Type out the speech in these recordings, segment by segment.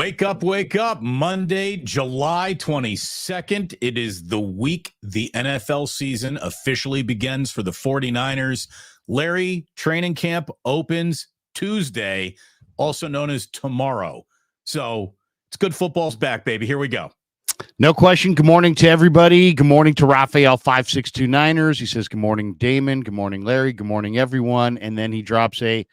Wake up. Monday, July 22nd. It is the week the NFL season officially begins for the 49ers. Larry, training camp opens Tuesday, also known as tomorrow. So it's good football's back, baby. Here we go. No question. Good morning to everybody. Good morning to Raphael 562 He says, good morning, Damon. Good morning, Larry. Good morning, everyone. And then he drops a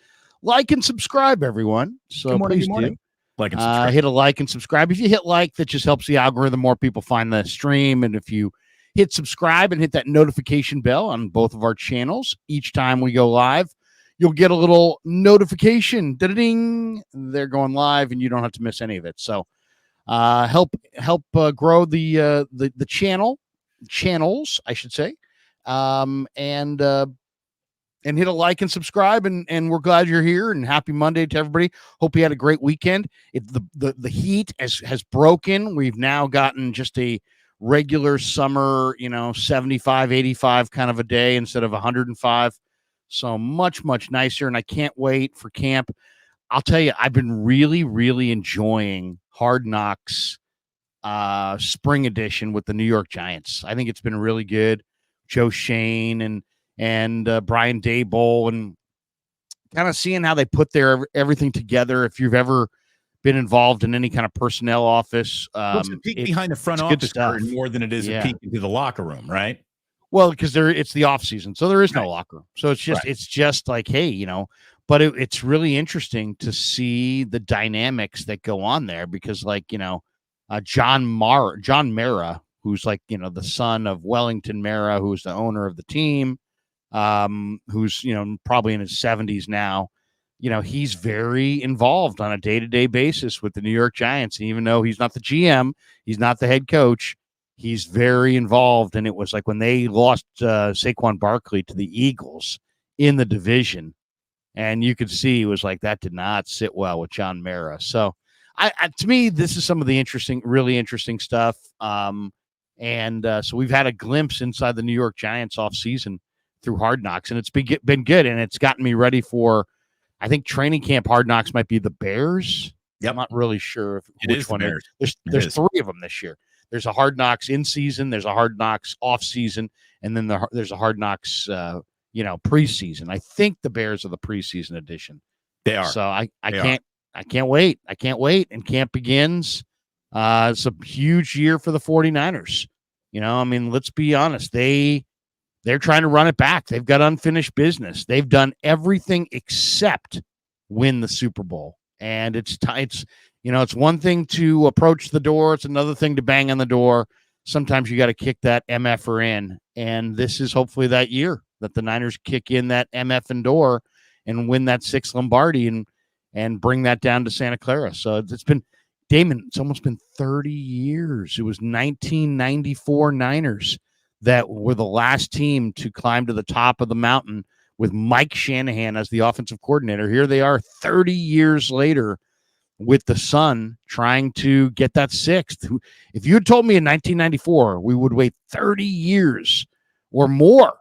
like and subscribe, everyone. So please do. Like and subscribe. Hit a like and subscribe. If you hit like, that just helps the algorithm. More people find the stream. And if you hit subscribe and hit that notification bell on both of our channels, each time we go live, you'll get a little notification. Da-da-ding. They're going live, and you don't have to miss any of it. So help grow the channels, I should say. And hit a like and subscribe, and we're glad you're here, and happy Monday to everybody. Hope you had a great weekend. The heat has broken. We've now gotten just a regular summer, 75, 85 kind of a day instead of 105. So much, much nicer, and I can't wait for camp. I'll tell you, I've been really, really enjoying Hard Knocks spring edition with the New York Giants. I think it's been really good. Joe Shane and Brian Daboll, and kind of seeing how they put everything together. If you've ever been involved in any kind of personnel office, it's a peek behind the front office curtain more than it is a peek into the locker room, right? Well, because it's the off season, so there is no locker room. So it's just like, hey, but it's really interesting to see the dynamics that go on there, because John Mara, who's the son of Wellington Mara, who's the owner of the team, who's probably in his 70s now, he's very involved on a day-to-day basis with the New York Giants. And even though he's not the GM, he's not the head coach, he's very involved. And it was like when they lost Saquon Barkley to the Eagles in the division, and you could see it was like that did not sit well with John Mara. So to me, this is some of the really interesting stuff. So we've had a glimpse inside the New York Giants off season through Hard Knocks, and it's been good, and it's gotten me ready for, I think, training camp. Hard Knocks might be the Bears. Yep. I'm not really sure which one it is. There's three of them this year. There's a Hard Knocks in season, there's a Hard Knocks off season, and then there's a Hard Knocks preseason. I think the Bears are the preseason edition. They are. So I can't wait. And camp begins. It's a huge year for the 49ers. Let's be honest. They're trying to run it back. They've got unfinished business. They've done everything except win the Super Bowl. And it's one thing to approach the door. It's another thing to bang on the door. Sometimes you got to kick that MFer in. And this is hopefully that year that the Niners kick in that MFing door and win that 6th Lombardi and bring that down to Santa Clara. So it's been, Damon, it's almost been 30 years. It was 1994 Niners that were the last team to climb to the top of the mountain with Mike Shanahan as the offensive coordinator. Here they are 30 years later with the son trying to get that 6th. If you had told me in 1994 we would wait 30 years or more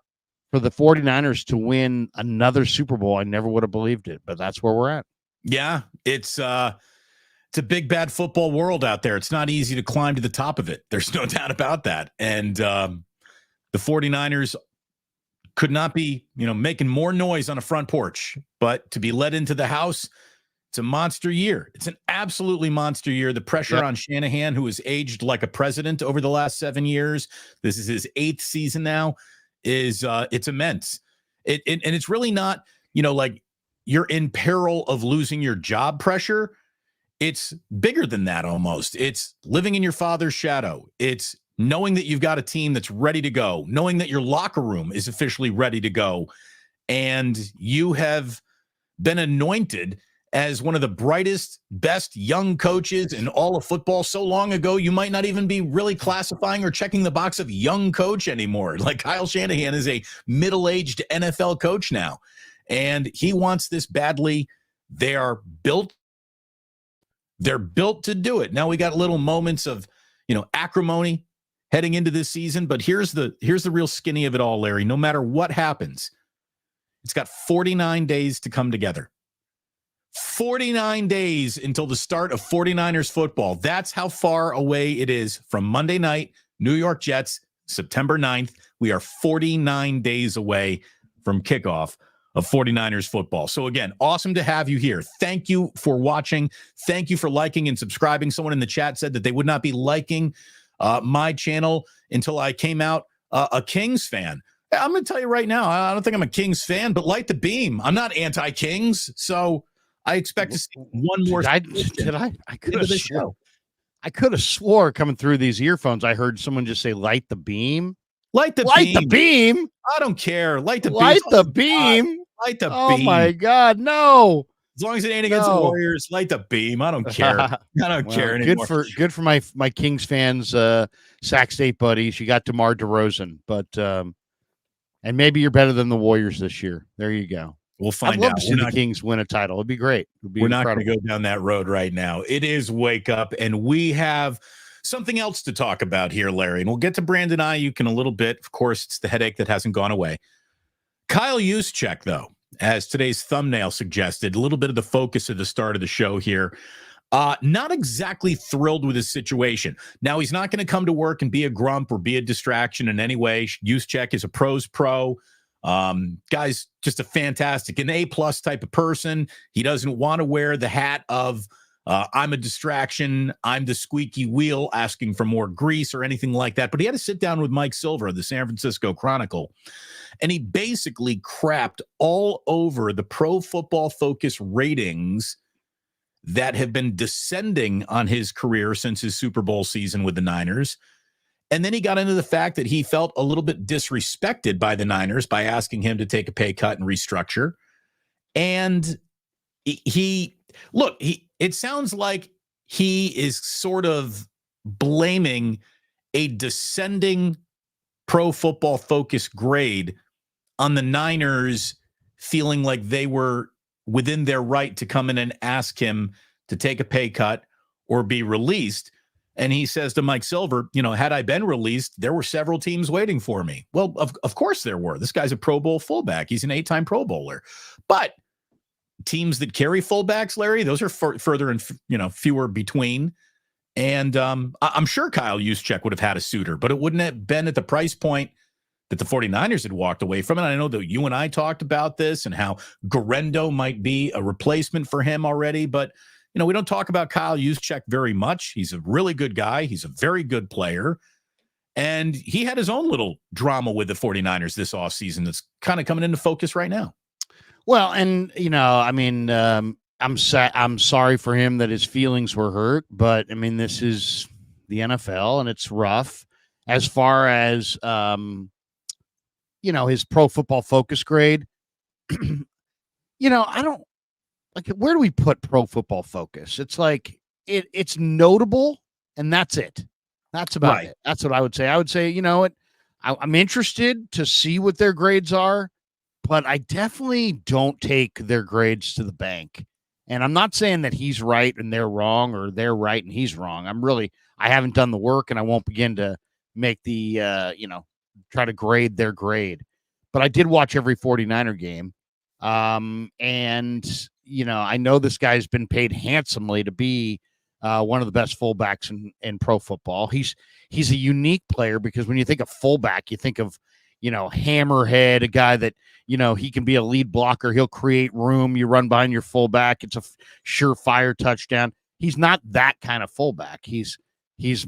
for the 49ers to win another Super Bowl, I never would have believed it, but that's where we're at. Yeah, it's a big, bad football world out there. It's not easy to climb to the top of it. There's no doubt about that. And the 49ers could not be, making more noise on a front porch, but to be led into the house, it's a monster year. It's an absolutely monster year. The pressure on Shanahan, who has aged like a president over the last 7 years, this is his 8th season now, is it's immense. And it's really not, like you're in peril of losing your job pressure. It's bigger than that almost. It's living in your father's shadow. It's knowing that you've got a team that's ready to go, knowing that your locker room is officially ready to go, and you have been anointed as one of the brightest, best young coaches in all of football so long ago, you might not even be really classifying or checking the box of young coach anymore. Like Kyle Shanahan is a middle-aged NFL coach now, and he wants this badly. They're built to do it. Now we got little moments of, acrimony heading into this season, but here's the real skinny of it all, Larry. No matter what happens, it's got 49 days to come together. 49 days until the start of 49ers football. That's how far away it is from Monday night, New York Jets, September 9th. We are 49 days away from kickoff of 49ers football. So again, awesome to have you here. Thank you for watching. Thank you for liking and subscribing. Someone in the chat said that they would not be liking my channel until I came out a Kings fan. I'm going to tell you right now, I don't think I'm a Kings fan, but light the beam. I'm not anti-Kings, so I expect to see one more. I could have swore coming through these earphones, I heard someone just say, light the beam. Light the beam. I don't care. Light the beam. Light the beam. Light the beam. Oh my God, no. As long as it ain't against the Warriors, light the beam. I don't care. I don't care anymore. Good for my Kings fans, Sac State buddies. You got DeMar DeRozan, but and maybe you're better than the Warriors this year. There you go. We'll find out. I'd love to see the Kings win a title. It'd be great. We're not going to go down that road right now. It is Wake Up, and we have something else to talk about here, Larry. And we'll get to Brandon Aiyuk in a little bit. Of course, it's the headache that hasn't gone away. Kyle Juszczyk, though, as today's thumbnail suggested, a little bit of the focus of the start of the show here. Not exactly thrilled with his situation. Now, he's not going to come to work and be a grump or be a distraction in any way. Juszczyk is a pro's pro. Guy's just a fantastic, an A-plus type of person. He doesn't want to wear the hat of I'm a distraction, I'm the squeaky wheel asking for more grease or anything like that. But he had to sit down with Mike Silver of the San Francisco Chronicle, and he basically crapped all over the Pro Football Focus ratings that have been descending on his career since his Super Bowl season with the Niners. And then he got into the fact that he felt a little bit disrespected by the Niners by asking him to take a pay cut and restructure. And it sounds like he is sort of blaming a descending Pro Football Focus grade on the Niners feeling like they were within their right to come in and ask him to take a pay cut or be released. And he says to Mike Silver, had I been released, there were several teams waiting for me. Well, of course there were. This guy's a Pro Bowl fullback. He's an 8-time Pro Bowler. But teams that carry fullbacks, Larry, those are further and fewer between. And I'm sure Kyle Juszczyk would have had a suitor, but it wouldn't have been at the price point that the 49ers had walked away from it. I know that you and I talked about this and how Guerendo might be a replacement for him already, but we don't talk about Kyle Juszczyk very much. He's a really good guy. He's a very good player. And he had his own little drama with the 49ers this offseason that's kind of coming into focus right now. Well, and, I'm sorry for him that his feelings were hurt, but, this is the NFL, and it's rough. As far as, his Pro Football Focus grade, I don't, where do we put Pro Football Focus? It's like it's notable, and that's it. That's about it. That's what I would say. I would say, I'm interested to see what their grades are, but I definitely don't take their grades to the bank. And I'm not saying that he's right and they're wrong, or they're right and he's wrong. I haven't done the work, and I won't begin to make the, try to grade their grade. But I did watch every 49er game. And I know this guy's been paid handsomely to be one of the best fullbacks in pro football. He's a unique player because when you think of fullback, you think of, hammerhead, a guy that, he can be a lead blocker. He'll create room. You run behind your fullback. It's a surefire touchdown. He's not that kind of fullback. He's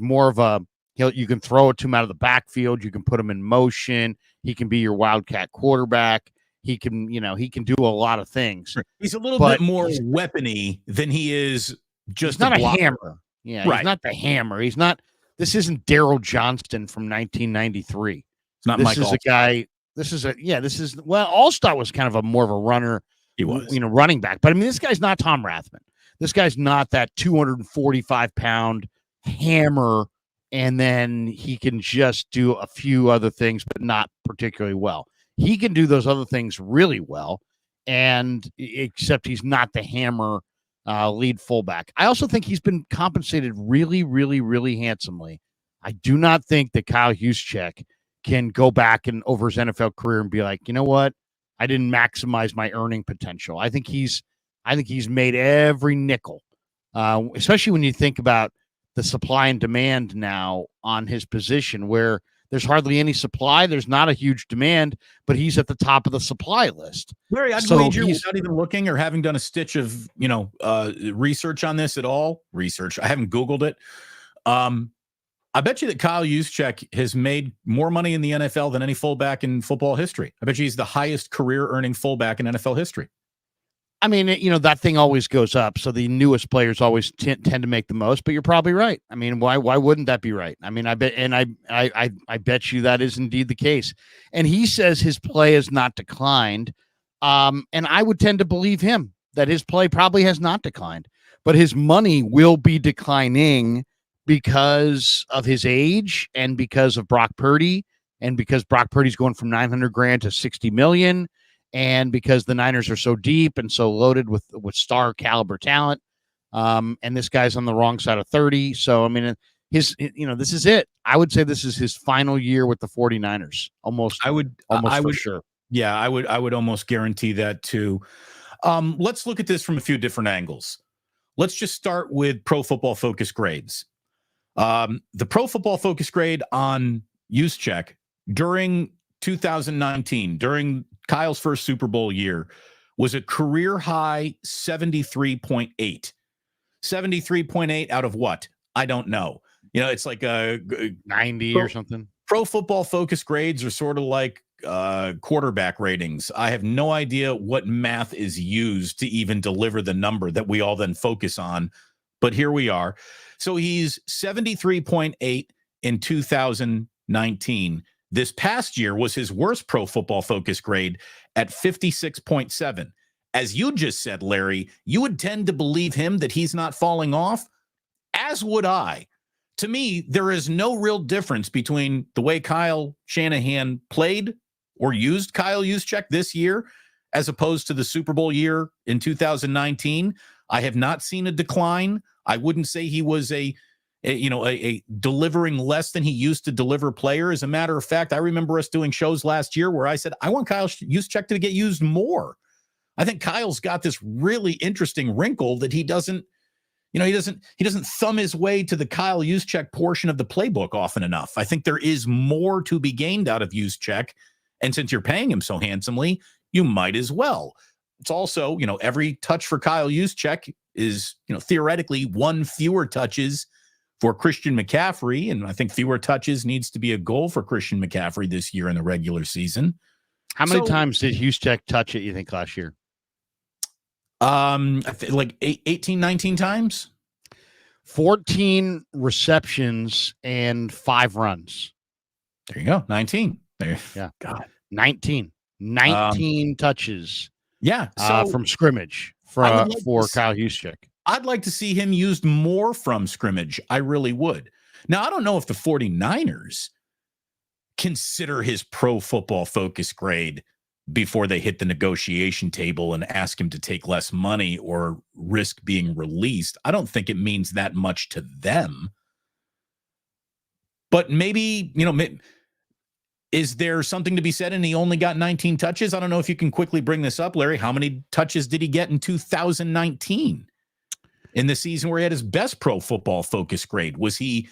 more of you can throw it to him out of the backfield. You can put him in motion. He can be your wildcat quarterback. He can do a lot of things. He's a little bit more weapony than he is just not a blocker. Hammer. Yeah, right. He's not the hammer. He's not. This isn't Daryl Johnston from 1993. It's not Mike. This is a guy. This is Allstott was kind of more of a runner. He was, running back. But this guy's not Tom Rathman. This guy's not that 245-pound hammer, and then he can just do a few other things, but not particularly well. He can do those other things really well, and except he's not the hammer lead fullback. I also think he's been compensated really, really, really handsomely. I do not think that Kyle Juszczyk can go back and over his NFL career and be like, you know what? I didn't maximize my earning potential. I think he's I think he's made every nickel, especially when you think about the supply and demand now on his position, where there's hardly any supply. There's not a huge demand, but he's at the top of the supply list. Larry, I'd wager without even looking or having done a stitch of, research on this at all. I haven't Googled it. I bet you that Kyle Juszczyk has made more money in the NFL than any fullback in football history. I bet you he's the highest career earning fullback in NFL history. I mean, that thing always goes up. So the newest players always tend to make the most, but you're probably right. I mean, why wouldn't that be right? I mean, I bet you that is indeed the case. And he says his play has not declined. And I would tend to believe him that his play probably has not declined, but his money will be declining because of his age and because of Brock Purdy, and because Brock Purdy's going from $900,000 to $60 million. And because the Niners are so deep and so loaded with star caliber talent, and this guy's on the wrong side of 30. So, I mean, this is it. I would say this is his final year with the 49ers. Almost for sure. Yeah, I would almost guarantee that too. Let's look at this from a few different angles. Let's just start with Pro Football Focus grades. The Pro Football Focus grade on Juszczyk during 2019, during Kyle's first Super Bowl year, was a career high 73.8. 73.8 out of what? I don't know. It's like a 90 or something. Pro Football Focus grades are sort of like quarterback ratings. I have no idea what math is used to even deliver the number that we all then focus on. But here we are. So he's 73.8 in 2019. This past year was his worst Pro Football Focus grade at 56.7. As you just said, Larry, you would tend to believe him that he's not falling off, as would I. To me, there is no real difference between the way Kyle Shanahan played or used Kyle Juszczyk this year as opposed to the Super Bowl year in 2019. I have not seen a decline. I wouldn't say he was a delivering less than he used to deliver player. As a matter of fact, I remember us doing shows last year where I said, I want Kyle Juszczyk to get used more. I think Kyle's got this really interesting wrinkle that he doesn't thumb his way to the Kyle Juszczyk portion of the playbook often enough. I think there is more to be gained out of Juszczyk. And since you're paying him so handsomely, you might as well. It's also, every touch for Kyle Juszczyk is, theoretically one fewer touches for Christian McCaffrey, and I think fewer touches needs to be a goal for Christian McCaffrey this year in the regular season. How many times did Juszczyk touch it, you think, last year? Like 18, 19 times. 14 receptions and 5 runs. There you go. 19. There. Yeah. God. 19 touches. Yeah. From scrimmage for Kyle Juszczyk. I'd like to see him used more from scrimmage. I really would. Now, I don't know if the 49ers consider his Pro Football Focus grade before they hit the negotiation table and ask him to take less money or risk being released. I don't think it means that much to them. But maybe, is there something to be said? And he only got 19 touches. I don't know if you can quickly bring this up, Larry. How many touches did he get in 2019? In the season where he had his best Pro Football Focus grade? Was he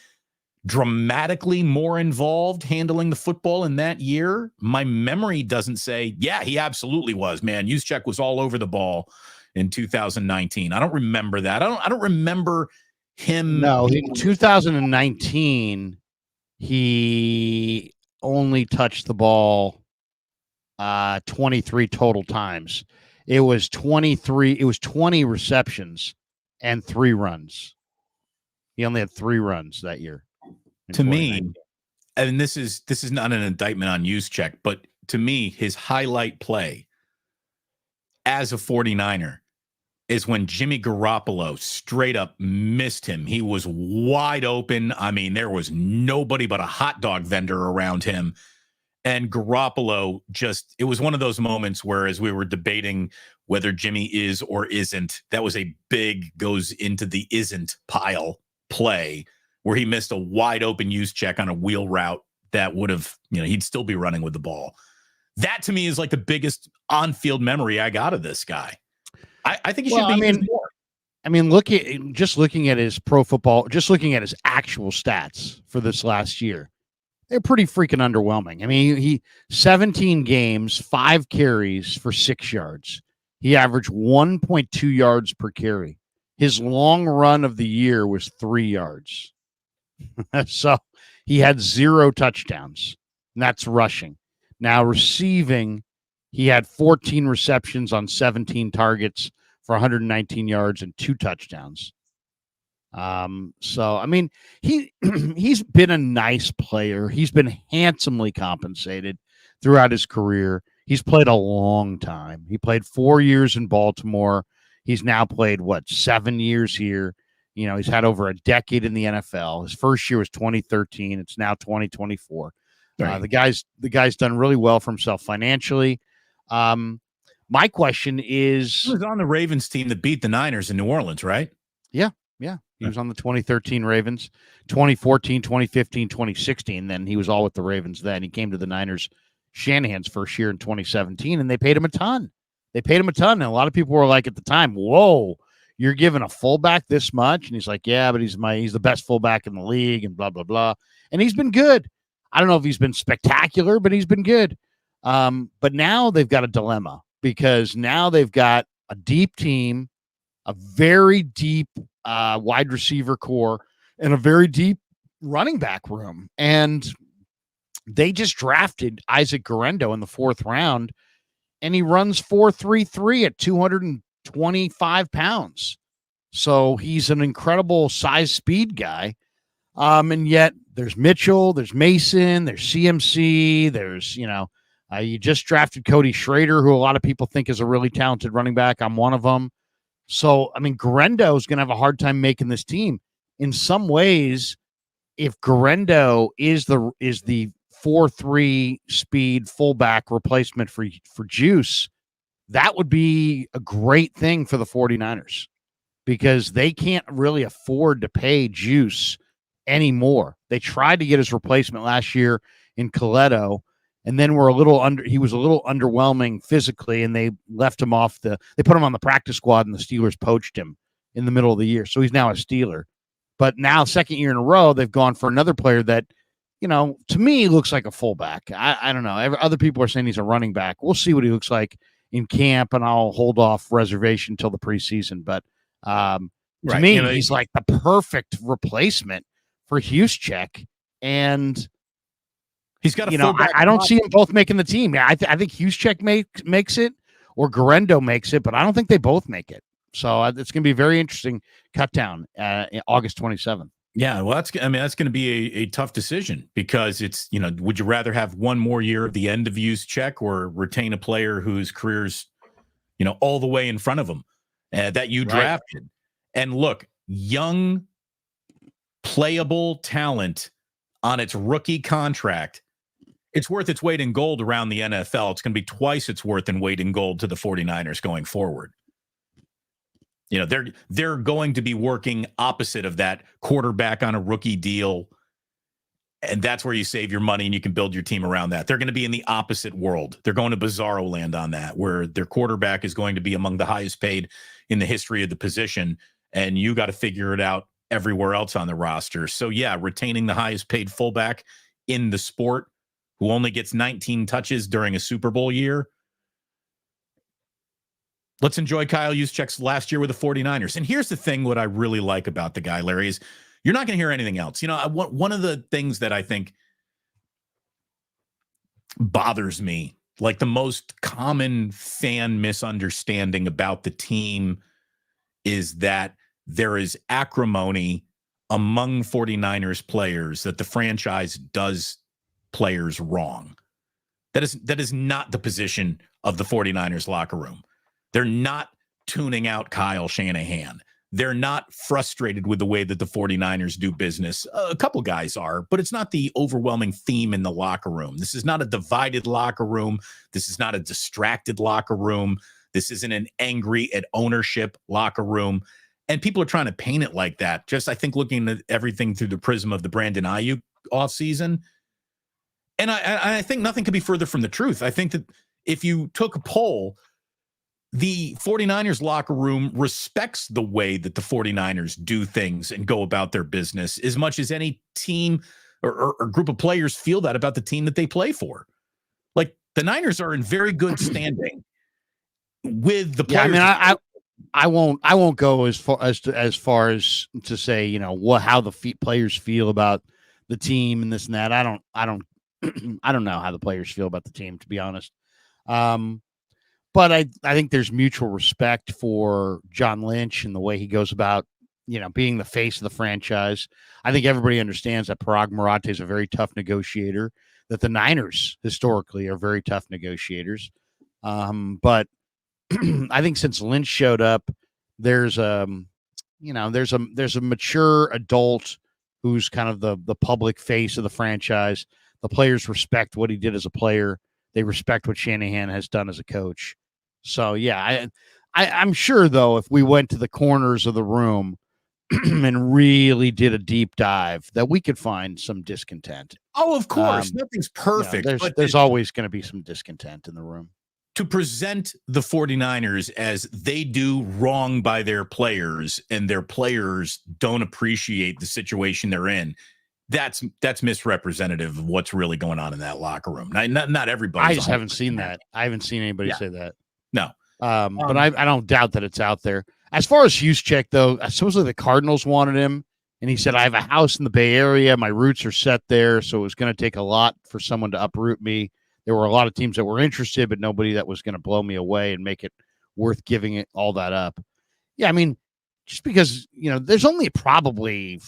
dramatically more involved handling the football in that year? My memory doesn't say, yeah, he absolutely was, man. Juszczyk was all over the ball in 2019. I don't remember that. I don't remember him. No, in 2019, he only touched the ball 23 total times. It was 20 receptions and 3 runs. He only had 3 runs that year. To me, and this is not an indictment on Juszczyk, but to me, his highlight play as a 49er is when Jimmy Garoppolo straight up missed him. He was wide open. I mean, there was nobody but a hot dog vendor around him. And Garoppolo it was one of those moments where, as we were debating whether Jimmy is or isn't, that was a big goes into the isn't pile play where he missed a wide open Juszczyk on a wheel route that would have, he'd still be running with the ball. That to me is like the biggest on-field memory I got of this guy. I think he should be used more. I mean, looking at his pro football, just looking at his actual stats for this last year, they're pretty freaking underwhelming. I mean, he 17 games, 5 carries for 6 yards. He averaged 1.2 yards per carry. His long run of the year was 3 yards. So he had 0 touchdowns, and that's rushing. Now, receiving, he had 14 receptions on 17 targets for 119 yards and 2 touchdowns. So I mean, he's been a nice player. He's been handsomely compensated throughout his career. He's played a long time. He played 4 years in Baltimore. He's now played 7 years here. You know, he's had over a decade in the NFL. His first year was 2013. It's now 2024. Right. The guy's done really well for himself financially. My question is, he was on the Ravens team that beat the Niners in New Orleans, right? Yeah. He was on the 2013 Ravens, 2014, 2015, 2016. Then he was all with the Ravens then. He came to the Niners, Shanahan's first year in 2017, and they paid him a ton. And a lot of people were like at the time, whoa, you're giving a fullback this much? And he's like, yeah, but he's the best fullback in the league and blah, blah, blah. And he's been good. I don't know if he's been spectacular, but he's been good. But now they've got a dilemma because now they've got a deep team, a very deep wide receiver core, and a very deep running back room. And they just drafted Isaac Guerendo in the 4th round, and he runs 4.33 at 225 pounds. So he's an incredible size speed guy. And yet there's Mitchell, there's Mason, there's CMC, there's, you just drafted Cody Schrader, who a lot of people think is a really talented running back. I'm one of them. So, I mean, Guerendo is going to have a hard time making this team. In some ways, if Guerendo is the 4.3 speed fullback replacement for Juice, that would be a great thing for the 49ers because they can't really afford to pay Juice anymore. They tried to get his replacement last year in Coletto, and then he was a little underwhelming physically, and they left him they put him on the practice squad, and the Steelers poached him in the middle of the year. So he's now a Steeler. But now, 2nd year in a row, they've gone for another player that, to me, looks like a fullback. I don't know. Other people are saying he's a running back. We'll see what he looks like in camp, and I'll hold off reservation till the preseason. But to me, he's like the perfect replacement for Juszczyk, and he's got a I don't see them both making the team. I think Juszczyk makes it, or Guerendo makes it, but I don't think they both make it. So it's going to be a very interesting cut down August 27th. Yeah, well, that's going to be a tough decision because it's, would you rather have one more year of the end of Juszczyk or retain a player whose career's, all the way in front of him that you drafted? And look, young, playable talent on its rookie contract, it's worth its weight in gold around the NFL. It's going to be twice its worth in weight in gold to the 49ers going forward. They're going to be working opposite of that quarterback on a rookie deal, and that's where you save your money and you can build your team around that. They're going to be in the opposite world. They're going to bizarro land on that, where their quarterback is going to be among the highest paid in the history of the position, and you got to figure it out everywhere else on the roster. So, yeah, retaining the highest paid fullback in the sport who only gets 19 touches during a Super Bowl year. Let's enjoy Kyle Juszczyk's last year with the 49ers. And here's the thing, what I really like about the guy, Larry, is you're not going to hear anything else. One of the things that I think bothers me, like the most common fan misunderstanding about the team, is that there is acrimony among 49ers players that the franchise does players wrong. That is not the position of the 49ers locker room. They're not tuning out Kyle Shanahan. They're not frustrated with the way that the 49ers do business. A couple guys are, but it's not the overwhelming theme in the locker room. This is not a divided locker room. This is not a distracted locker room. This isn't an angry at ownership locker room. And people are trying to paint it like that. Just, I think, looking at everything through the prism of the Brandon Aiyuk offseason. And I think nothing could be further from the truth. I think that if you took a poll the 49ers locker room respects the way that the 49ers do things and go about their business as much as any team or group of players feel that about the team that they play for. Like, the Niners are in very good standing with the players. Yeah, I mean, I won't go as far as to say, you know, how the players feel about the team and this and that. I don't I don't know how the players feel about the team, to be honest. But I think there's mutual respect for John Lynch and the way he goes about, you know, being the face of the franchise. I think everybody understands that Parag Marathe is a very tough negotiator, that the Niners historically are very tough negotiators. But I think since Lynch showed up, there's a mature adult who's kind of the public face of the franchise. The players respect what he did as a player. They respect what Shanahan has done as a coach. So yeah, I'm sure though, if we went to the corners of the room and really did a deep dive, that we could find some discontent. Oh, of course, nothing's perfect. You know, there's always going to be some discontent in the room. To present the 49ers as they do wrong by their players and their players don't appreciate the situation they're in, that's misrepresentative of what's really going on in that locker room. Not everybody. I just haven't seen that. I haven't seen anybody say that. No. But I don't doubt that it's out there. As far as Juszczyk, though, supposedly the Cardinals wanted him, and he said, I have a house in the Bay Area. My roots are set there, so it was going to take a lot for someone to uproot me. There were a lot of teams that were interested, but nobody that was going to blow me away and make it worth giving it all that up. Yeah, I mean, just because, you know, there's only probably,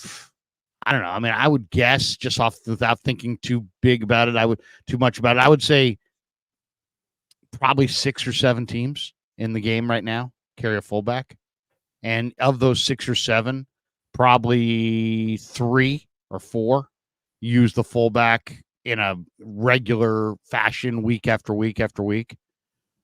I don't know. I mean, I would guess just without thinking too much about it, I would say probably 6 or 7 teams in the game right now carry a fullback. And of those 6 or 7, probably 3 or 4 use the fullback in a regular fashion week after week after week.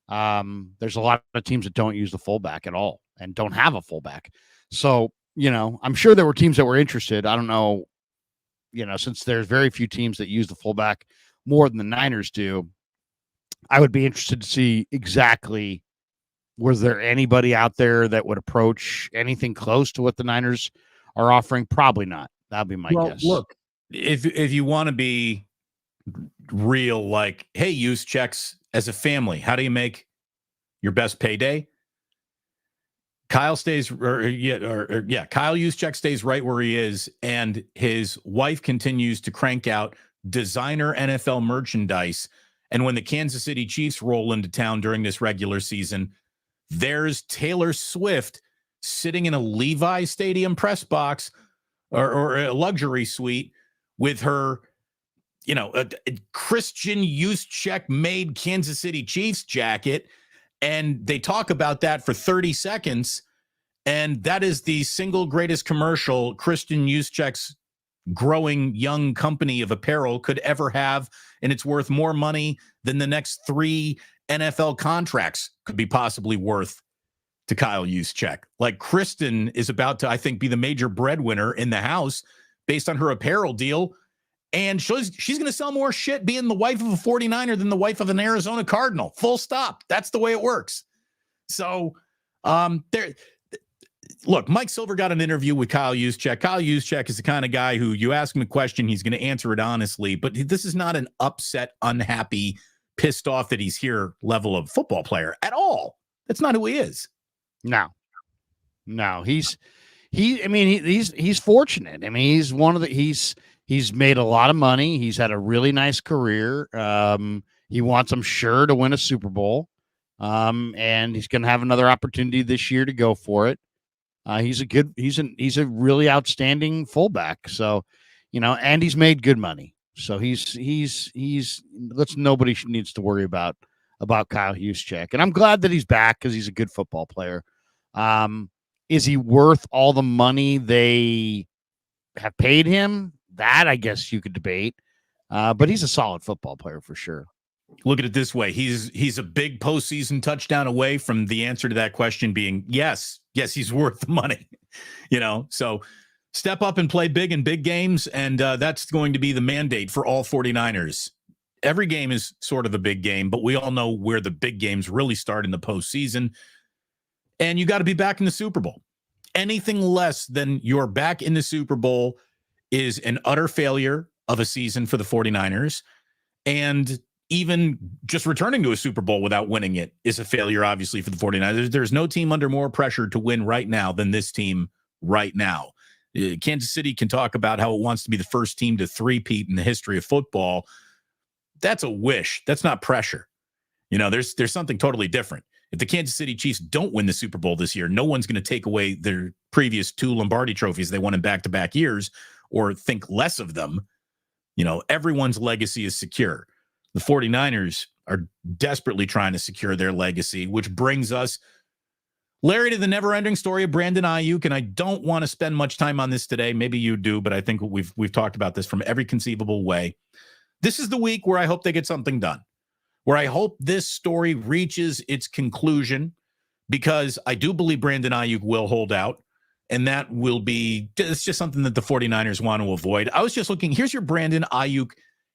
There's a lot of teams that don't use the fullback at all and don't have a fullback. So, you know, I'm sure there were teams that were interested. I don't know, you know, since there's very few teams that use the fullback more than the Niners do, I would be interested to see exactly, was there anybody out there that would approach anything close to what the Niners are offering? Probably not. That'd be my guess. Look, if you want to be real, like, hey, Juszczyk, as a family, how do you make your best payday? Kyle Juszczyk stays right where he is, and his wife continues to crank out designer NFL merchandise. And when the Kansas City Chiefs roll into town during this regular season, there's Taylor Swift sitting in a Levi Stadium press box or a luxury suite with her, you know, a Christian Juszczyk made Kansas City Chiefs jacket. And they talk about that for 30 seconds. And that is the single greatest commercial Christian Juszczyk's growing young company of apparel could ever have. And it's worth more money than the next 3 NFL contracts could be possibly worth to Kyle Juszczyk. Like, Kristen is about to, I think, be the major breadwinner in the house based on her apparel deal. And she's going to sell more shit being the wife of a 49er than the wife of an Arizona Cardinal. Full stop. That's the way it works. So look, Mike Silver got an interview with Kyle Juszczyk. Kyle Juszczyk is the kind of guy who you ask him a question, he's going to answer it honestly. But this is not an upset, unhappy, pissed off that he's here level of football player at all. That's not who he is. No, he's fortunate. I mean, he's one of the, he's made a lot of money. He's had a really nice career. He wants, I'm sure, to win a Super Bowl. And he's going to have another opportunity this year to go for it. He's a really outstanding fullback. So, you know, and he's made good money. So nobody needs to worry about Kyle Juszczyk. And I'm glad that he's back because he's a good football player. Is he worth all the money they have paid him? That, I guess you could debate. But he's a solid football player for sure. Look at it this way. He's a big postseason touchdown away from the answer to that question being yes, he's worth the money. You know, so step up and play big in big games. And that's going to be the mandate for all 49ers. every game is sort of a big game, but we all know where the big games really start in the postseason. And you got to be back in the Super Bowl. Anything less than you're back in the Super Bowl is an utter failure of a season for the 49ers. And even just returning to a Super Bowl without winning it is a failure, obviously, for the 49ers. There's no team under more pressure to win right now than this team right now. Kansas City can talk about how it wants to be the first team to three-peat in the history of football. That's a wish. That's not pressure. There's something totally different. If the Kansas City Chiefs don't win the Super Bowl this year, no one's going to take away their previous 2 Lombardi trophies they won in back-to-back years or think less of them. Everyone's legacy is secure. The 49ers are desperately trying to secure their legacy, which brings us, Larry, to the never-ending story of Brandon Aiyuk. And I don't want to spend much time on this today. Maybe you do, but I think we've talked about this from every conceivable way. This is the week where I hope they get something done, where I hope this story reaches its conclusion, because I do believe Brandon Aiyuk will hold out, and that will be, it's just something that the 49ers want to avoid. I was just looking, here's your Brandon Aiyuk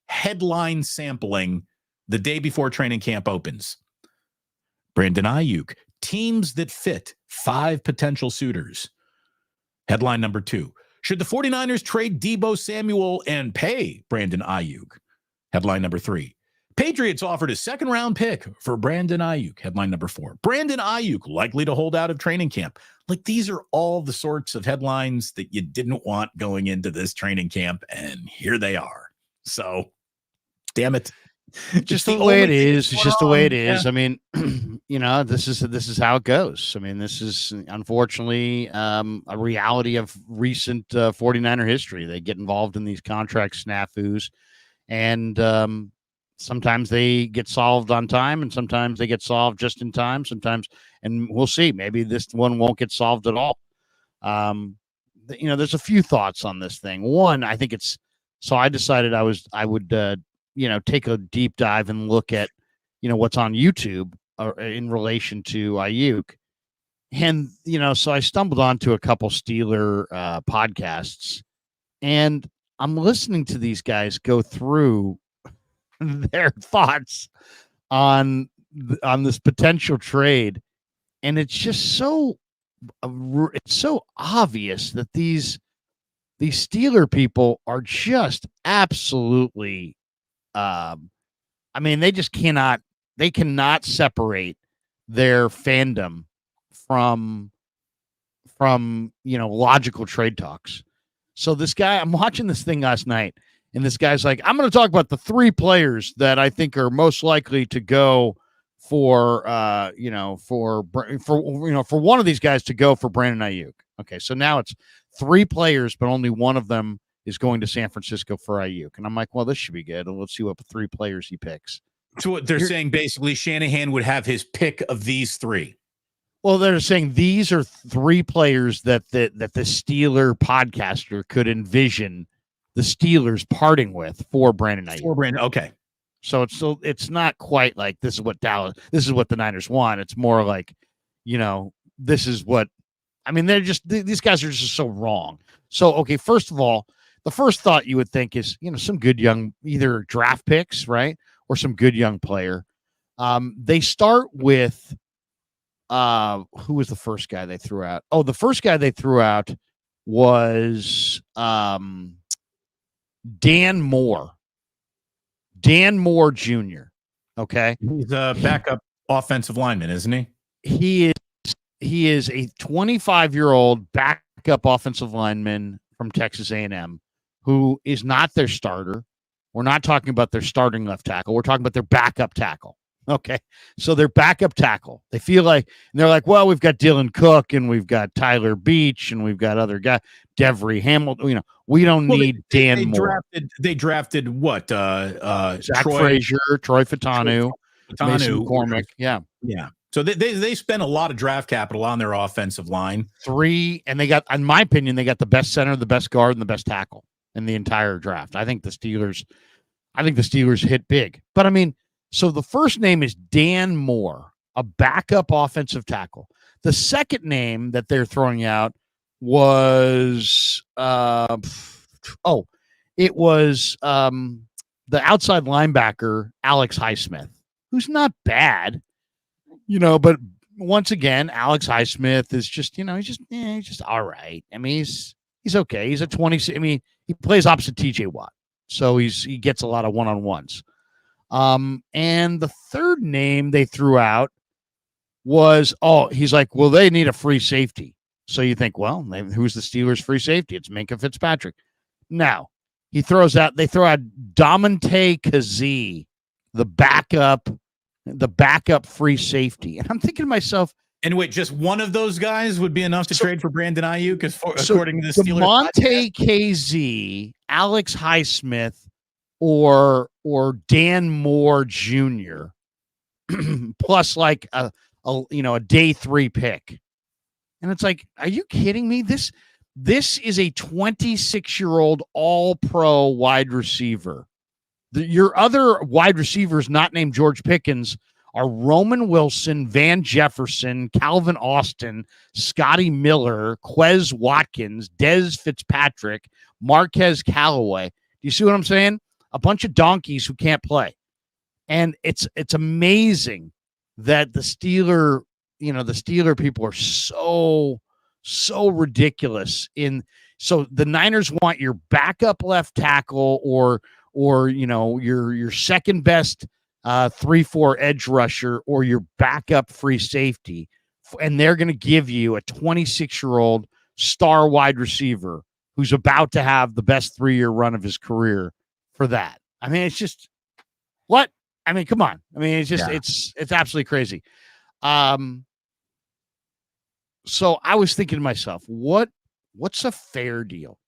headline sampling the day before training camp opens. Brandon Aiyuk, teams that fit 5 potential suitors. Headline number 2, should the 49ers trade Deebo Samuel and pay Brandon Aiyuk? Headline number 3, Patriots offered a 2nd-round pick for Brandon Aiyuk. Headline number 4, Brandon Aiyuk likely to hold out of training camp. Like, these are all the sorts of headlines that you didn't want going into this training camp, and here they are. So, damn it. Just the way it is. It's just the way it is. Yeah. I mean, this is how it goes. I mean, this is unfortunately a reality of recent 49er history. They get involved in these contract snafus, and sometimes they get solved on time, and sometimes they get solved just in time. Sometimes, and we'll see. Maybe this one won't get solved at all. There's a few thoughts on this thing. One, I think it's. So I decided I would take a deep dive and look at, what's on YouTube in relation to Aiyuk. And, so I stumbled onto a couple Steeler podcasts, and I'm listening to these guys go through their thoughts on this potential trade. And it's just so obvious that these Steeler people are just absolutely, they cannot separate their fandom from logical trade talks. So this guy, I'm watching this thing last night, and this guy's like, I'm going to talk about the 3 players that I think are most likely to go for one of these guys to go for Brandon Aiyuk. Okay, so now it's 3 players, but only one of them is going to San Francisco for Aiyuk. And I'm like, well, this should be good. Let's see what 3 players he picks. So what they're saying, basically, Shanahan would have his pick of these 3. Well, they're saying these are 3 players that the Steeler podcaster could envision the Steelers parting with for Brandon Aiyuk. Okay. So it's not quite like this is what the Niners want. It's more like, this is what, these guys are just so wrong. So, okay, first of all, the first thought you would think is, some good young, either draft picks, right? Or some good young player. They start with, who was the first guy they threw out? Oh, the first guy they threw out was Dan Moore. Dan Moore Jr. Okay. He's a backup offensive lineman, isn't he? He is a 25-year-old backup offensive lineman from Texas A&M who is not their starter. We're not talking about their starting left tackle. We're talking about their backup tackle. Okay. So their backup tackle, they feel like, and they're like, well, we've got Dylan Cook and we've got Tyler Beach and we've got other guys, Devery Hamilton. We don't need Dan Moore. They drafted what? Zach Frazier, Troy Fatanu, Mason McCormick. Yeah. Yeah. So they spent a lot of draft capital on their offensive line. 3, and they got, in my opinion, they got the best center, the best guard, and the best tackle in the entire draft. I think the Steelers hit big. But so the first name is Dan Moore, a backup offensive tackle. The second name that they're throwing out was the outside linebacker, Alex Highsmith, who's not bad, but once again, Alex Highsmith is just, he's just all right. I mean, he's okay. He's a 20. I mean, he plays opposite TJ Watt, so he gets a lot of one-on-ones. And the third name they threw out was, he's like, well, they need a free safety. So you think, well, who's the Steelers' free safety? It's Minkah Fitzpatrick. Now, they throw out Domante Kazee, the backup free safety. And I'm thinking to myself, and wait, just one of those guys would be enough to trade for Brandon Aiyuk, according to the Steelers. Domante Kazee, Alex Highsmith, or Dan Moore Jr. plus like a day 3 pick. And it's like, are you kidding me? This is a 26-year-old all-pro wide receiver. Your other wide receivers not named George Pickens are Roman Wilson, Van Jefferson, Calvin Austin, Scotty Miller, Quez Watkins, Dez Fitzpatrick, Marquez Callaway. Do you see what I'm saying? A bunch of donkeys who can't play. And it's amazing that the Steeler people are so ridiculous. So the Niners want your backup left tackle or your second best 3-4 edge rusher or your backup free safety, and they're going to give you a 26-year-old star wide receiver who's about to have the best 3-year run of his career for that. I mean, it's just what? I mean, come on. I mean, it's just it's absolutely crazy. So I was thinking to myself, what's a fair deal?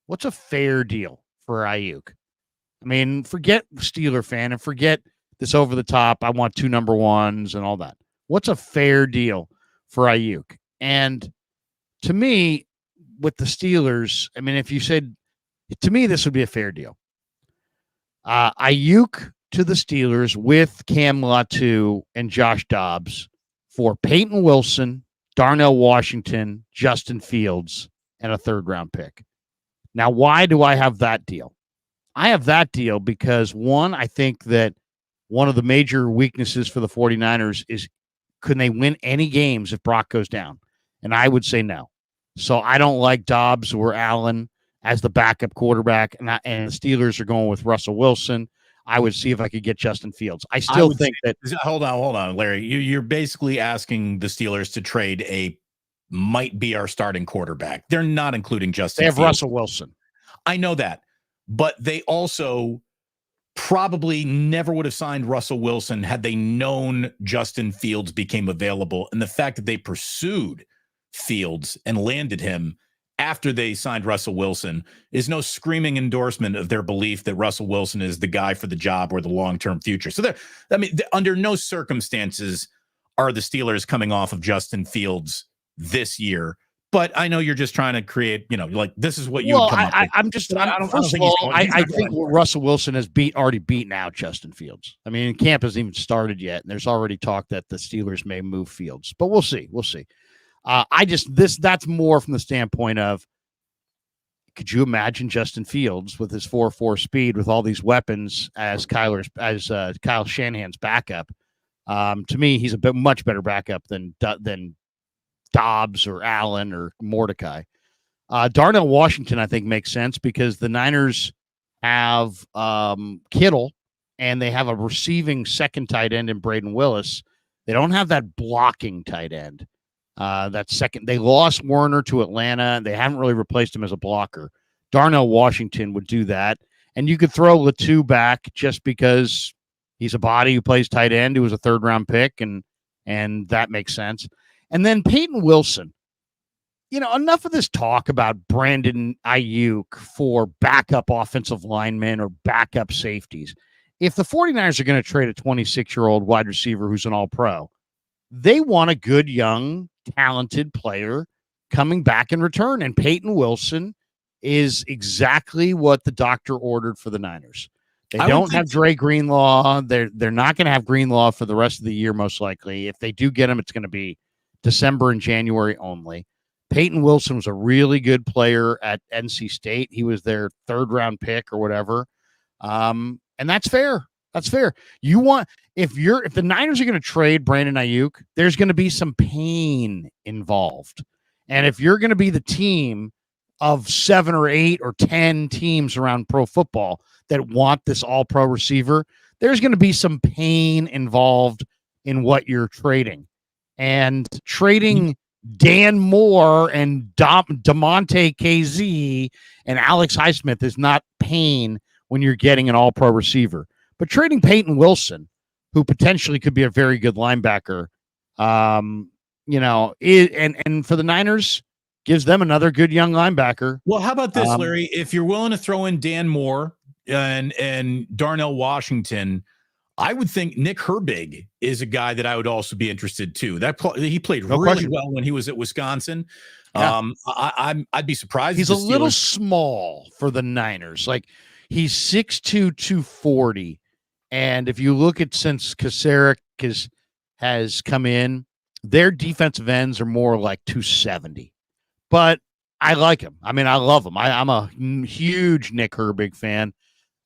What's a fair deal for Aiyuk? I mean, forget Steeler fan and forget this over the top. I want 2 number 1s and all that. What's a fair deal for Aiyuk? And to me, with the Steelers, I mean, if you said, to me, this would be a fair deal. Aiyuk to the Steelers with Cam Latu and Josh Dobbs for Peyton Wilson, Darnell Washington, Justin Fields, and a 3rd-round pick. Now, why do I have that deal? I have that deal because, one, I think that one of the major weaknesses for the 49ers is, can they win any games if Brock goes down? And I would say no. So I don't like Dobbs or Allen as the backup quarterback, and the Steelers are going with Russell Wilson. I would see if I could get Justin Fields. I still think that. Hold on, Larry. You're basically asking the Steelers to trade might be our starting quarterback. They're not including Justin Fields. They have Russell Wilson. I know that, but they also probably never would have signed Russell Wilson had they known Justin Fields became available. And the fact that they pursued Fields and landed him after they signed Russell Wilson is no screaming endorsement of their belief that Russell Wilson is the guy for the job or the long-term future. So under no circumstances are the Steelers coming off of Justin Fields this year. But I know you're just trying to create, like this is what you would come up with. I think Russell Wilson has already beaten out Justin Fields. I mean, camp hasn't even started yet, and there's already talk that the Steelers may move Fields. But we'll see. That's more from the standpoint of, could you imagine Justin Fields with his 4.4 speed with all these weapons as Kyle Shanahan's backup? To me, he's a much better backup than Dobbs or Allen or Mordecai. Darnell Washington, I think, makes sense because the Niners have Kittle and they have a receiving second tight end in Braden Willis. They don't have that blocking tight end. They lost Werner to Atlanta, and they haven't really replaced him as a blocker. Darnell Washington would do that. And you could throw Latu back just because he's a body who plays tight end, who was a 3rd-round pick, and that makes sense. And then Peyton Wilson. Enough of this talk about Brandon Aiyuk for backup offensive linemen or backup safeties. If the 49ers are going to trade a 26-year-old wide receiver who's an all-pro, they want a good, young, talented player coming back in return. And Peyton Wilson is exactly what the doctor ordered for the Niners. They don't have Dre Greenlaw. They're not going to have Greenlaw for the rest of the year, most likely. If they do get him, it's going to be December and January only. Peyton Wilson was a really good player at NC State. He was their 3rd-round pick or whatever. And And that's fair. That's fair. If the Niners are going to trade Brandon Aiyuk, there's going to be some pain involved. And if you're going to be the team of 7 or 8 or 10 teams around pro football that want this all-pro receiver, there's going to be some pain involved in what you're trading. And trading Dan Moore and DeMonte KZ and Alex Highsmith is not pain when you're getting an all-pro receiver. But trading Peyton Wilson, who potentially could be a very good linebacker, and for the Niners, gives them another good young linebacker. Well, how about this, Larry? If you're willing to throw in Dan Moore and Darnell Washington, I would think Nick Herbig is a guy that I would also be interested too. He played really well when he was at Wisconsin. Yeah. I'd be surprised. He's a little small for the Niners. Like he's 6'2", 240. And if you look at since Kasarik has come in, their defensive ends are more like 270. But I like him. I mean, I love him. I'm a huge Nick Herbig fan.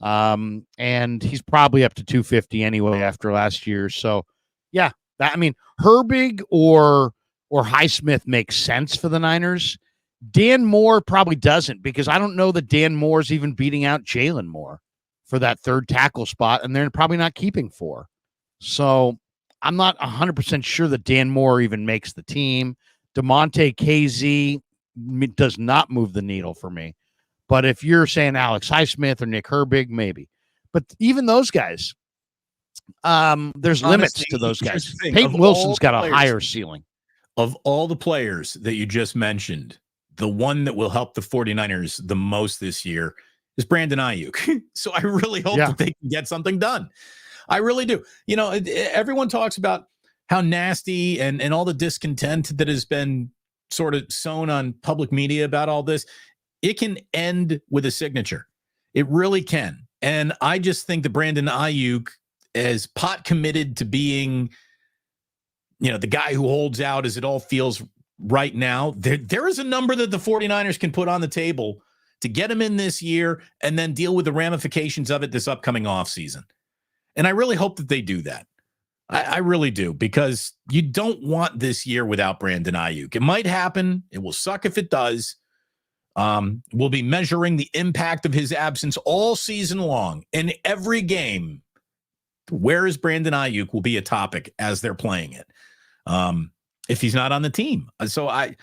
And he's probably up to 250 anyway after last year. So, yeah, Herbig or Highsmith makes sense for the Niners. Dan Moore probably doesn't, because I don't know that Dan Moore's even beating out Jalen Moore for that third tackle spot, and they're probably not keeping 4. So I'm not 100% sure that Dan Moore even makes the team. DeMonte KZ does not move the needle for me. But if you're saying Alex Highsmith or Nick Herbig, maybe. But even those guys, there's limits to those guys. Peyton Wilson's got a higher ceiling. Of all the players that you just mentioned, the one that will help the 49ers the most this year is Brandon Aiyuk. So I really hope that they can get something done. I really do. Everyone talks about how nasty and all the discontent that has been sort of sown on public media about all this. It can end with a signature. It really can. And I just think that Brandon Aiyuk is pot committed to being, the guy who holds out as it all feels right now. There is a number that the 49ers can put on the table to get him in this year and then deal with the ramifications of it this upcoming offseason. And I really hope that they do that. I really do, because you don't want this year without Brandon Aiyuk. It might happen. It will suck if it does. We'll be measuring the impact of his absence all season long. In every game, where is Brandon Aiyuk will be a topic as they're playing it. If he's not on the team. So I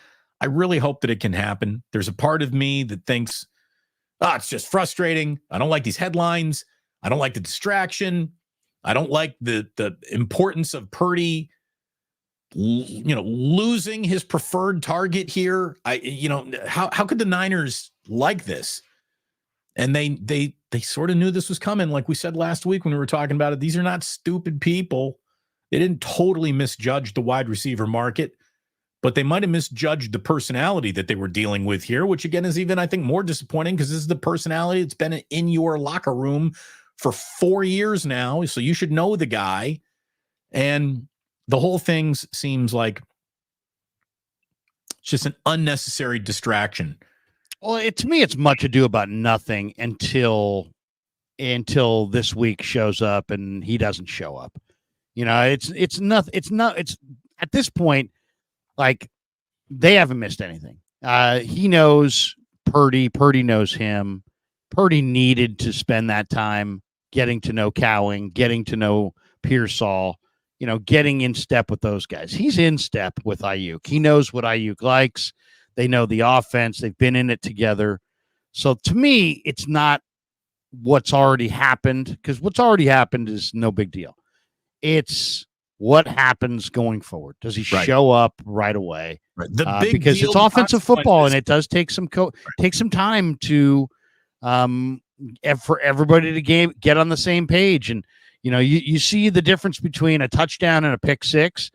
really hope that it can happen. There's a part of me that thinks, it's just frustrating. I don't like these headlines. I don't like the distraction. I don't like the importance of Purdy, losing his preferred target here. How could the Niners like this? And they sort of knew this was coming. Like we said last week when we were talking about it, these are not stupid people. They didn't totally misjudge the wide receiver market, but they might have misjudged the personality that they were dealing with here, which again is even, I think, more disappointing, because this is the personality that's been in your locker room for 4 years now. So you should know the guy. And the whole thing seems like it's just an unnecessary distraction. Well, to me, it's much ado about nothing until this week shows up and he doesn't show up. It's at this point, like, they haven't missed anything. He knows Purdy. Purdy knows him. Purdy needed to spend that time getting to know Cowing, getting to know Pearsall, getting in step with those guys. He's in step with Aiyuk. He knows what Aiyuk likes. They know the offense. They've been in it together. So to me, it's not what's already happened, because what's already happened is no big deal. It's what happens going forward. Does he show up right away? Right. The big because deal, it's offensive football, and it does take some time to for everybody to get on the same page. And you see the difference between a touchdown and a pick six.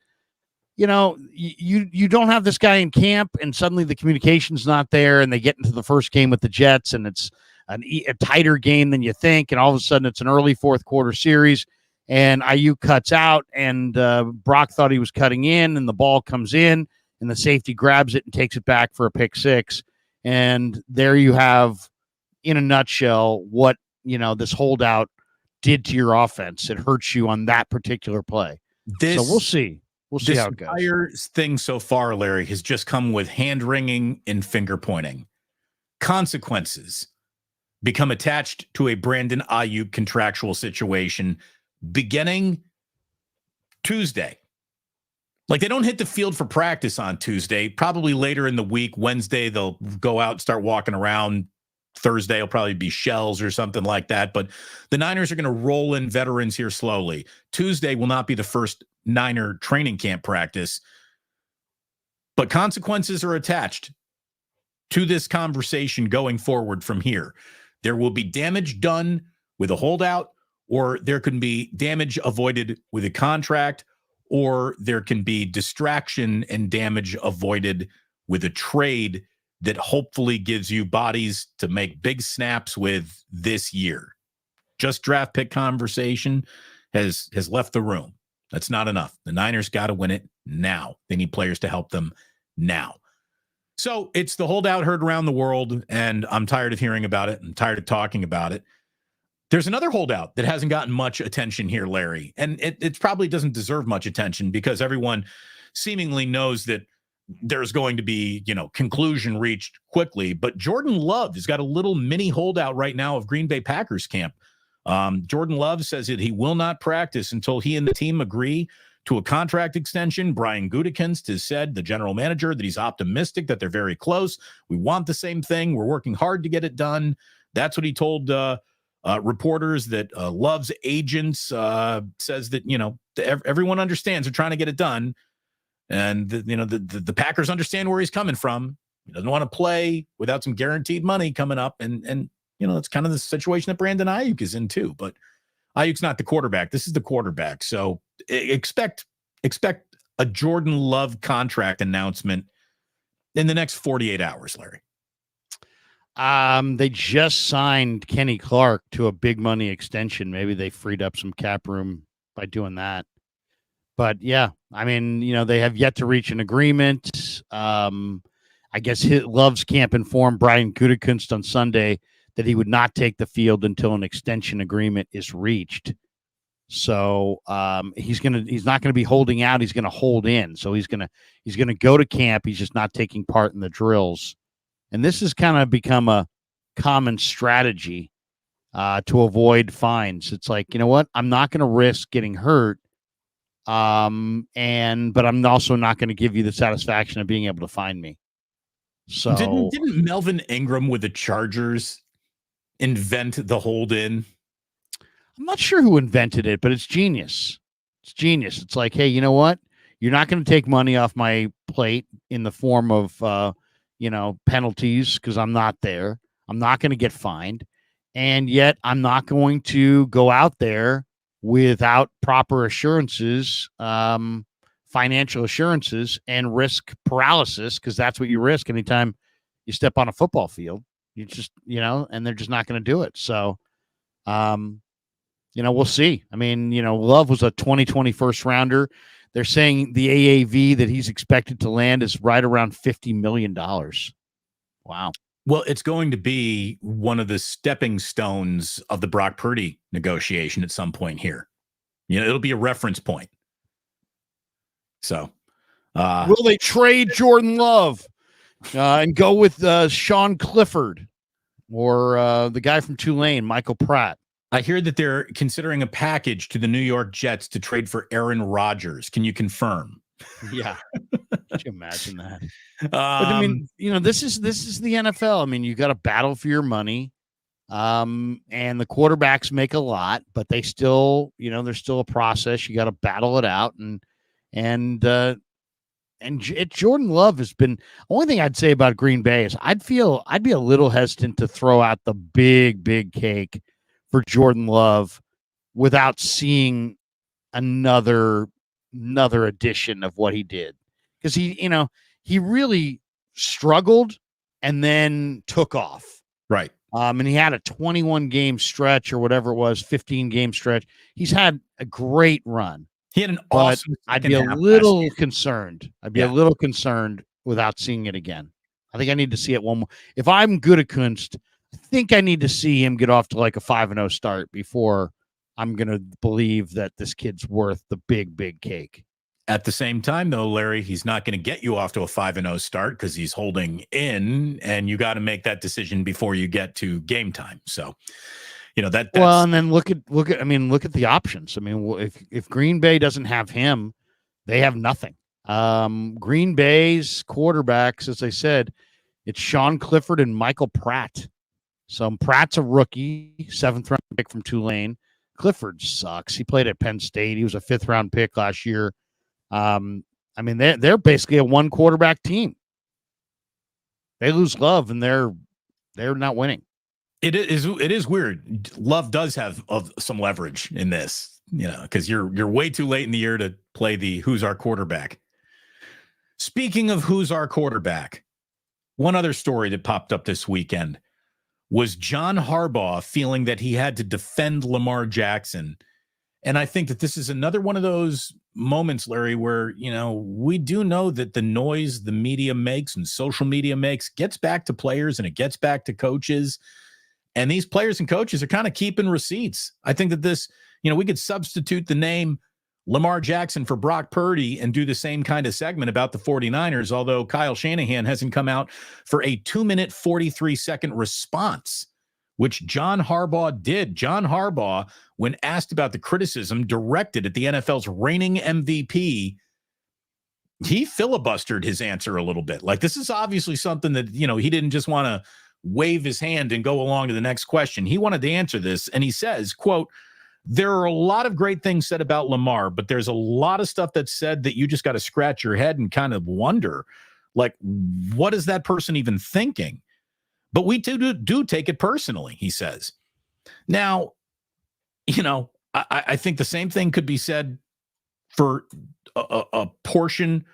You don't have this guy in camp, and suddenly the communication's not there, and they get into the first game with the Jets, and it's a tighter game than you think, and all of a sudden it's an early fourth quarter series, and Aiyuk cuts out, and Brock thought he was cutting in, and the ball comes in, and the safety grabs it and takes it back for a pick six, and there you have, in a nutshell, what this holdout did to your offense. It hurts you on that particular play. So we'll see. We'll see how it goes. This entire thing so far, Larry, has just come with hand-wringing and finger-pointing. Consequences become attached to a Brandon Aiyuk contractual situation beginning Tuesday. Like, they don't hit the field for practice on Tuesday. Probably later in the week, Wednesday, they'll go out and start walking around. Thursday will probably be shells or something like that. But the Niners are going to roll in veterans here slowly. Tuesday will not be the first Niner training camp practice. But consequences are attached to this conversation going forward from here. There will be damage done with a holdout, or there can be damage avoided with a contract, or there can be distraction and damage avoided with a trade that hopefully gives you bodies to make big snaps with this year. Just draft pick conversation has left the room. That's not enough. The Niners got to win it now. They need players to help them now. So it's the holdout heard around the world, and I'm tired of hearing about it. I'm tired of talking about it. There's another holdout that hasn't gotten much attention here, Larry, and it probably doesn't deserve much attention because everyone seemingly knows that there's going to be, conclusion reached quickly. But Jordan Love has got a little mini holdout right now of Green Bay Packers camp. Jordan Love says that he will not practice until he and the team agree to a contract extension. Brian Gutekunst has said, the general manager, that he's optimistic that they're very close. We want the same thing. We're working hard to get it done. That's what he told reporters. That Love's agents says that, everyone understands they're trying to get it done. And, the Packers understand where he's coming from. He doesn't want to play without some guaranteed money coming up. And it's kind of the situation that Brandon Aiyuk is in too. But Aiyuk's not the quarterback. This is the quarterback. So expect a Jordan Love contract announcement in the next 48 hours, Larry. They just signed Kenny Clark to a big money extension. Maybe they freed up some cap room by doing that. But yeah, I mean, they have yet to reach an agreement. I guess Love's camp informed Brian Gutekunst on Sunday that he would not take the field until an extension agreement is reached. So he's not gonna be holding out. He's gonna hold in. So he's gonna go to camp. He's just not taking part in the drills. And this has kind of become a common strategy to avoid fines. It's like, you know what? I'm not going to risk getting hurt. But I'm also not going to give you the satisfaction of being able to find me. So didn't Melvin Ingram with the Chargers invent the hold in? I'm not sure who invented it, but it's genius. It's genius. It's like, hey, you know what? You're not going to take money off my plate in the form of, penalties because I'm not there. I'm not going to get fined. And yet I'm not going to go out there without proper assurances, financial assurances, and risk paralysis, because that's what you risk anytime you step on a football field. You just, and they're just not going to do it. So, we'll see. I mean, Love was a 2020 first rounder. They're saying the AAV that he's expected to land is right around $50 million. Wow. Well, it's going to be one of the stepping stones of the Brock Purdy negotiation at some point here. It'll be a reference point. So, will they trade Jordan Love and go with Sean Clifford or the guy from Tulane, Michael Pratt? I hear that they're considering a package to the New York Jets to trade for Aaron Rodgers. Can you confirm? Yeah. Could you imagine that? But I mean, this is the NFL. I mean, you got to battle for your money. And the quarterbacks make a lot, but they still, there's still a process. You got to battle it out. And Jordan Love has been, only thing I'd say about Green Bay is I'd be a little hesitant to throw out the big cake for Jordan Love without seeing another edition of what he did. Because he really struggled and then took off. Right. And he had a 21 game stretch or whatever it was, 15 game stretch. He's had a great run. He had an awesome. I'd be a little concerned. I'd be a little concerned without seeing it again. I think I need to see it one more. If I'm Gutekunst, I think I need to see him get off to like a 5-0 start before I'm going to believe that this kid's worth the big cake. At the same time, though, Larry, he's not going to get you off to a 5-0 start because he's holding in, and you got to make that decision before you get to game time. So, that's well, and then look at the options. I mean, if Green Bay doesn't have him, they have nothing. Green Bay's quarterbacks, as I said, it's Sean Clifford and Michael Pratt. So Pratt's a rookie, 7th-round pick from Tulane. Clifford sucks. He played at Penn State. He was a 5th-round pick last year. They're basically a one quarterback team. They lose Love, and they're not winning. It is weird. Love does have some leverage in this, because you're way too late in the year to play the who's our quarterback. Speaking of who's our quarterback, one other story that popped up this weekend was John Harbaugh feeling that he had to defend Lamar Jackson. And I think that this is another one of those moments, Larry, where, we do know that the noise the media makes and social media makes gets back to players and it gets back to coaches. And these players and coaches are kind of keeping receipts. I think that this, we could substitute the name Lamar Jackson for Brock Purdy and do the same kind of segment about the 49ers, although Kyle Shanahan hasn't come out for a 2-minute, 43-second response, which John Harbaugh did. John Harbaugh, when asked about the criticism directed at the NFL's reigning MVP, he filibustered his answer a little bit. Like, this is obviously something that, he didn't just want to wave his hand and go along to the next question. He wanted to answer this. And he says, quote, "There are a lot of great things said about Lamar, but there's a lot of stuff that's said that you just got to scratch your head and kind of wonder, like, what is that person even thinking? But we do take it personally," he says. Now, I think the same thing could be said for a portion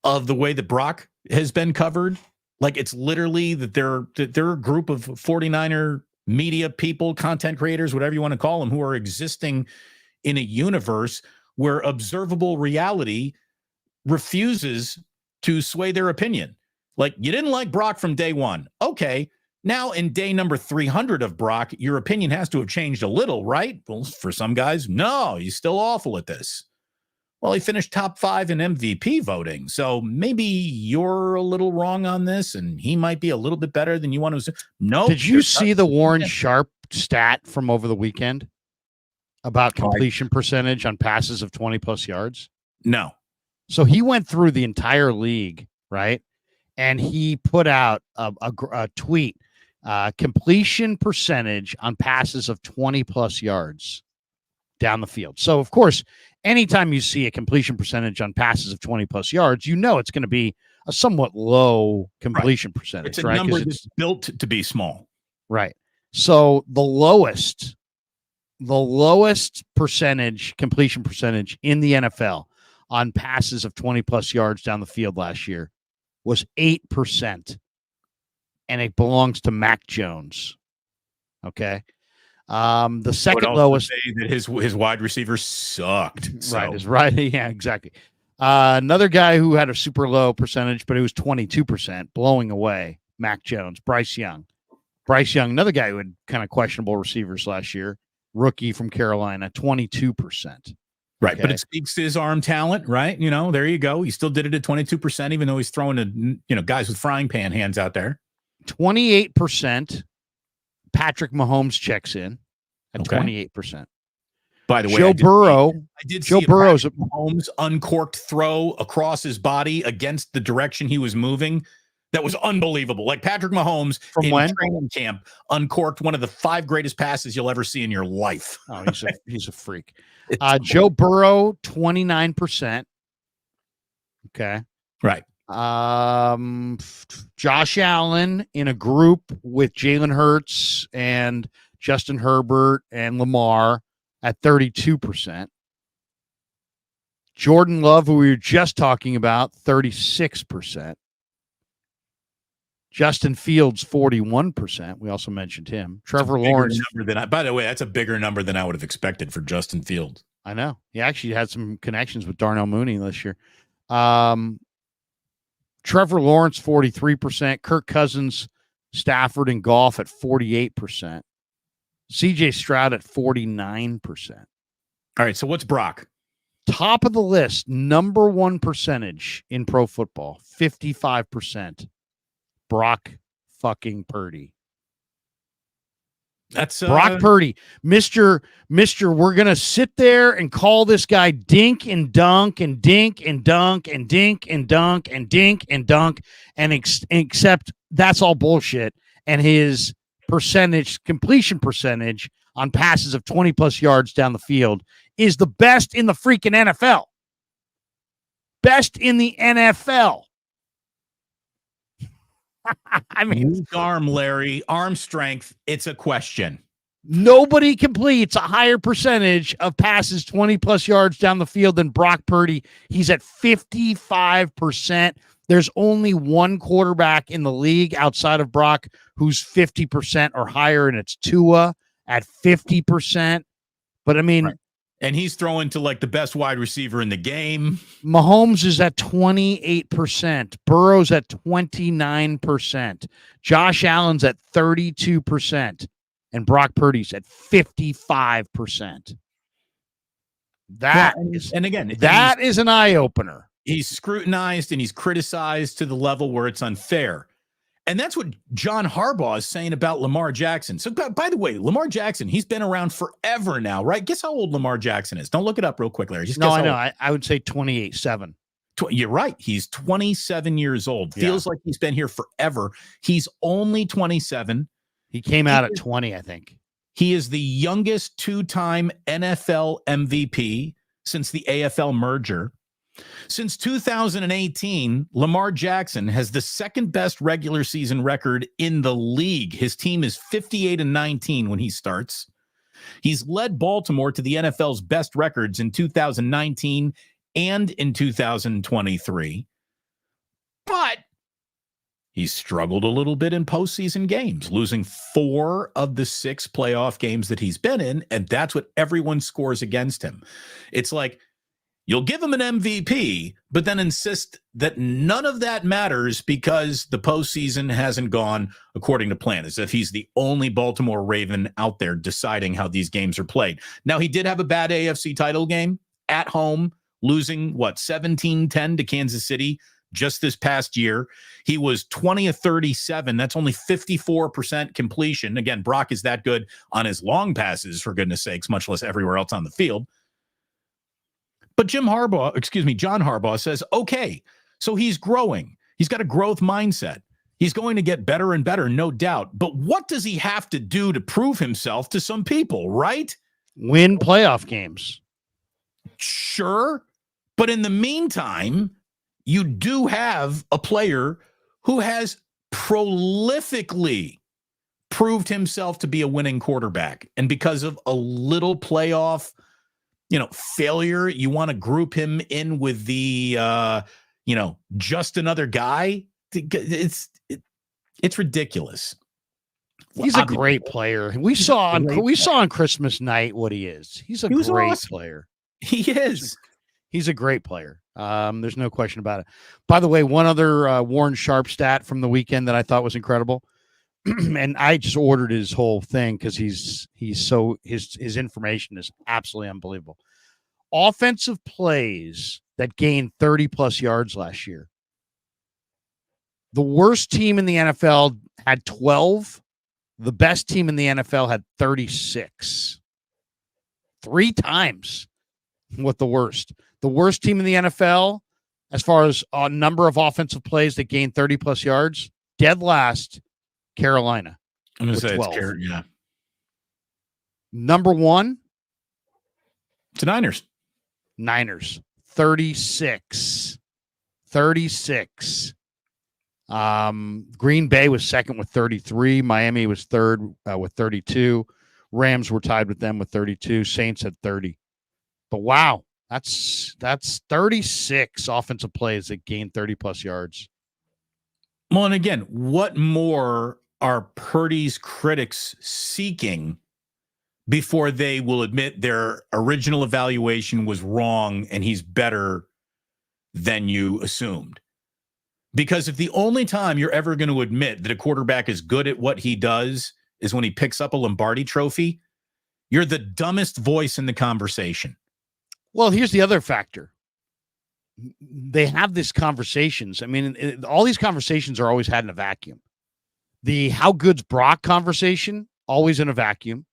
of the way that Brock has been covered. Like, it's literally that they're a group of 49er media people, content creators, whatever you want to call them, who are existing in a universe where observable reality refuses to sway their opinion. Like, you didn't like Brock from day one. Okay, now in day number 300 of Brock, your opinion has to have changed a little, right? Well, for some guys, no, he's still awful at this. Well, he finished top 5 in MVP voting. So maybe you're a little wrong on this, and he might be a little bit better than you want to. No. Did you see the Warren Sharp stat from over the weekend about completion percentage on passes of 20+ yards? No. So he went through the entire league, right? And he put out a tweet, completion percentage on passes of 20+ yards down the field. So, of course, anytime you see a completion percentage on passes of 20+ yards, it's going to be a somewhat low completion percentage. It's a number that's built to be small. Right. So the lowest completion percentage in the NFL on passes of 20+ yards down the field last year was 8%. And it belongs to Mac Jones. Okay. The second lowest, that his wide receivers sucked. So. Right, is right. Yeah, exactly. Another guy who had a super low percentage, but it was 22%, blowing away Mac Jones. Bryce Young, another guy who had kind of questionable receivers last year, rookie from Carolina, 22%. Right, okay. But it speaks to his arm talent, right? There you go. He still did it at 22%, even though he's throwing guys with frying pan hands out there. 28%. Patrick Mahomes checks in at 28%. By the way, Joe Burrow. I did see Burrow's Mahomes uncorked throw across his body against the direction he was moving. That was unbelievable. Like, Patrick Mahomes from training camp uncorked one of the 5 greatest passes you'll ever see in your life. Oh, he's a freak. Joe Burrow, 29%. Okay. Right. Josh Allen in a group with Jalen Hurts and Justin Herbert and Lamar at 32%. Jordan Love, who we were just talking about, 36%. Justin Fields, 41%. We also mentioned him. Trevor Lawrence. By the way, that's a bigger number than I would have expected for Justin Fields. I know. He actually had some connections with Darnell Mooney this year. Trevor Lawrence, 43%. Kirk Cousins, Stafford, and Goff at 48%. CJ Stroud at 49%. All right, so what's Brock? Top of the list, number one percentage in pro football, 55%. Brock fucking Purdy. That's Brock Purdy, Mr. We're gonna sit there and call this guy dink and dunk and dink and dunk and dink and dunk and dink and dunk and except that's all bullshit. And his completion percentage on passes of 20 plus yards down the field is the best in the freaking NFL. Best in the NFL. I mean, weak arm, Larry, arm strength. It's a question. Nobody completes a higher percentage of passes 20 plus yards down the field than Brock Purdy. He's at 55%. There's only one quarterback in the league outside of Brock who's 50% or higher, and it's Tua at 50%. But I mean, right. And he's throwing to like the best wide receiver in the game. Mahomes is at 28%. Burrow's at 29%. Josh Allen's at 32%. And Brock Purdy's at 55%. That is an eye-opener. He's scrutinized and he's criticized to the level where it's unfair. And that's what John Harbaugh is saying about Lamar Jackson. So, by the way, Lamar Jackson, he's been around forever now, right? Guess how old Lamar Jackson is. Don't look it up real quick, Larry. I know. I would say 28-7. You're right. He's 27 years old. Feels like he's been here forever. He's only 27. He came out at 20, I think. He is the youngest two-time NFL MVP since the AFL merger. Since 2018, Lamar Jackson has the second best regular season record in the league. His team is 58-19 when he starts. He's led Baltimore to the NFL's best records in 2019 and in 2023. But he's struggled a little bit in postseason games, losing 4 of the 6 playoff games that he's been in, and that's what everyone scores against him. It's like, you'll give him an MVP, but then insist that none of that matters because the postseason hasn't gone according to plan, as if he's the only Baltimore Raven out there deciding how these games are played. Now, he did have a bad AFC title game at home, losing, 17-10 to Kansas City just this past year. He was 20 of 37. That's only 54% completion. Again, Brock is that good on his long passes, for goodness sakes, much less everywhere else on the field. But John Harbaugh says, okay, so he's growing. He's got a growth mindset. He's going to get better and better, no doubt. But what does he have to do to prove himself to some people, right? Win playoff games. Sure. But in the meantime, you do have a player who has prolifically proved himself to be a winning quarterback. And because of a little playoff failure, you want to group him in with the, just another guy. It's ridiculous. He's a great player. We saw on Christmas night what he is. He's a great player. He is. He's a great player. There's no question about it. By the way, one other Warren Sharp stat from the weekend that I thought was incredible. And I just ordered his whole thing because his information is absolutely unbelievable. Offensive plays that gained 30 plus yards last year. The worst team in the NFL had 12. The best team in the NFL had 36. 3 times what the worst. The worst team in the NFL, as far as a number of offensive plays that gained 30 plus yards, dead last, Carolina. I'm going to say 12. It's Number 1, it's the Niners. 36. Green Bay was second with 33. Miami was third with 32. Rams were tied with them with 32. Saints had 30. But wow, that's 36 offensive plays that gained 30 plus yards. Well, and again, what more are Purdy's critics seeking before they will admit their original evaluation was wrong and he's better than you assumed? Because if the only time you're ever going to admit that a quarterback is good at what he does is when he picks up a Lombardi trophy. You're the dumbest voice in the conversation. Well, here's the other factor. They have these conversations. I mean, all these conversations are always had in a vacuum. The how good's Brock conversation, always in a vacuum.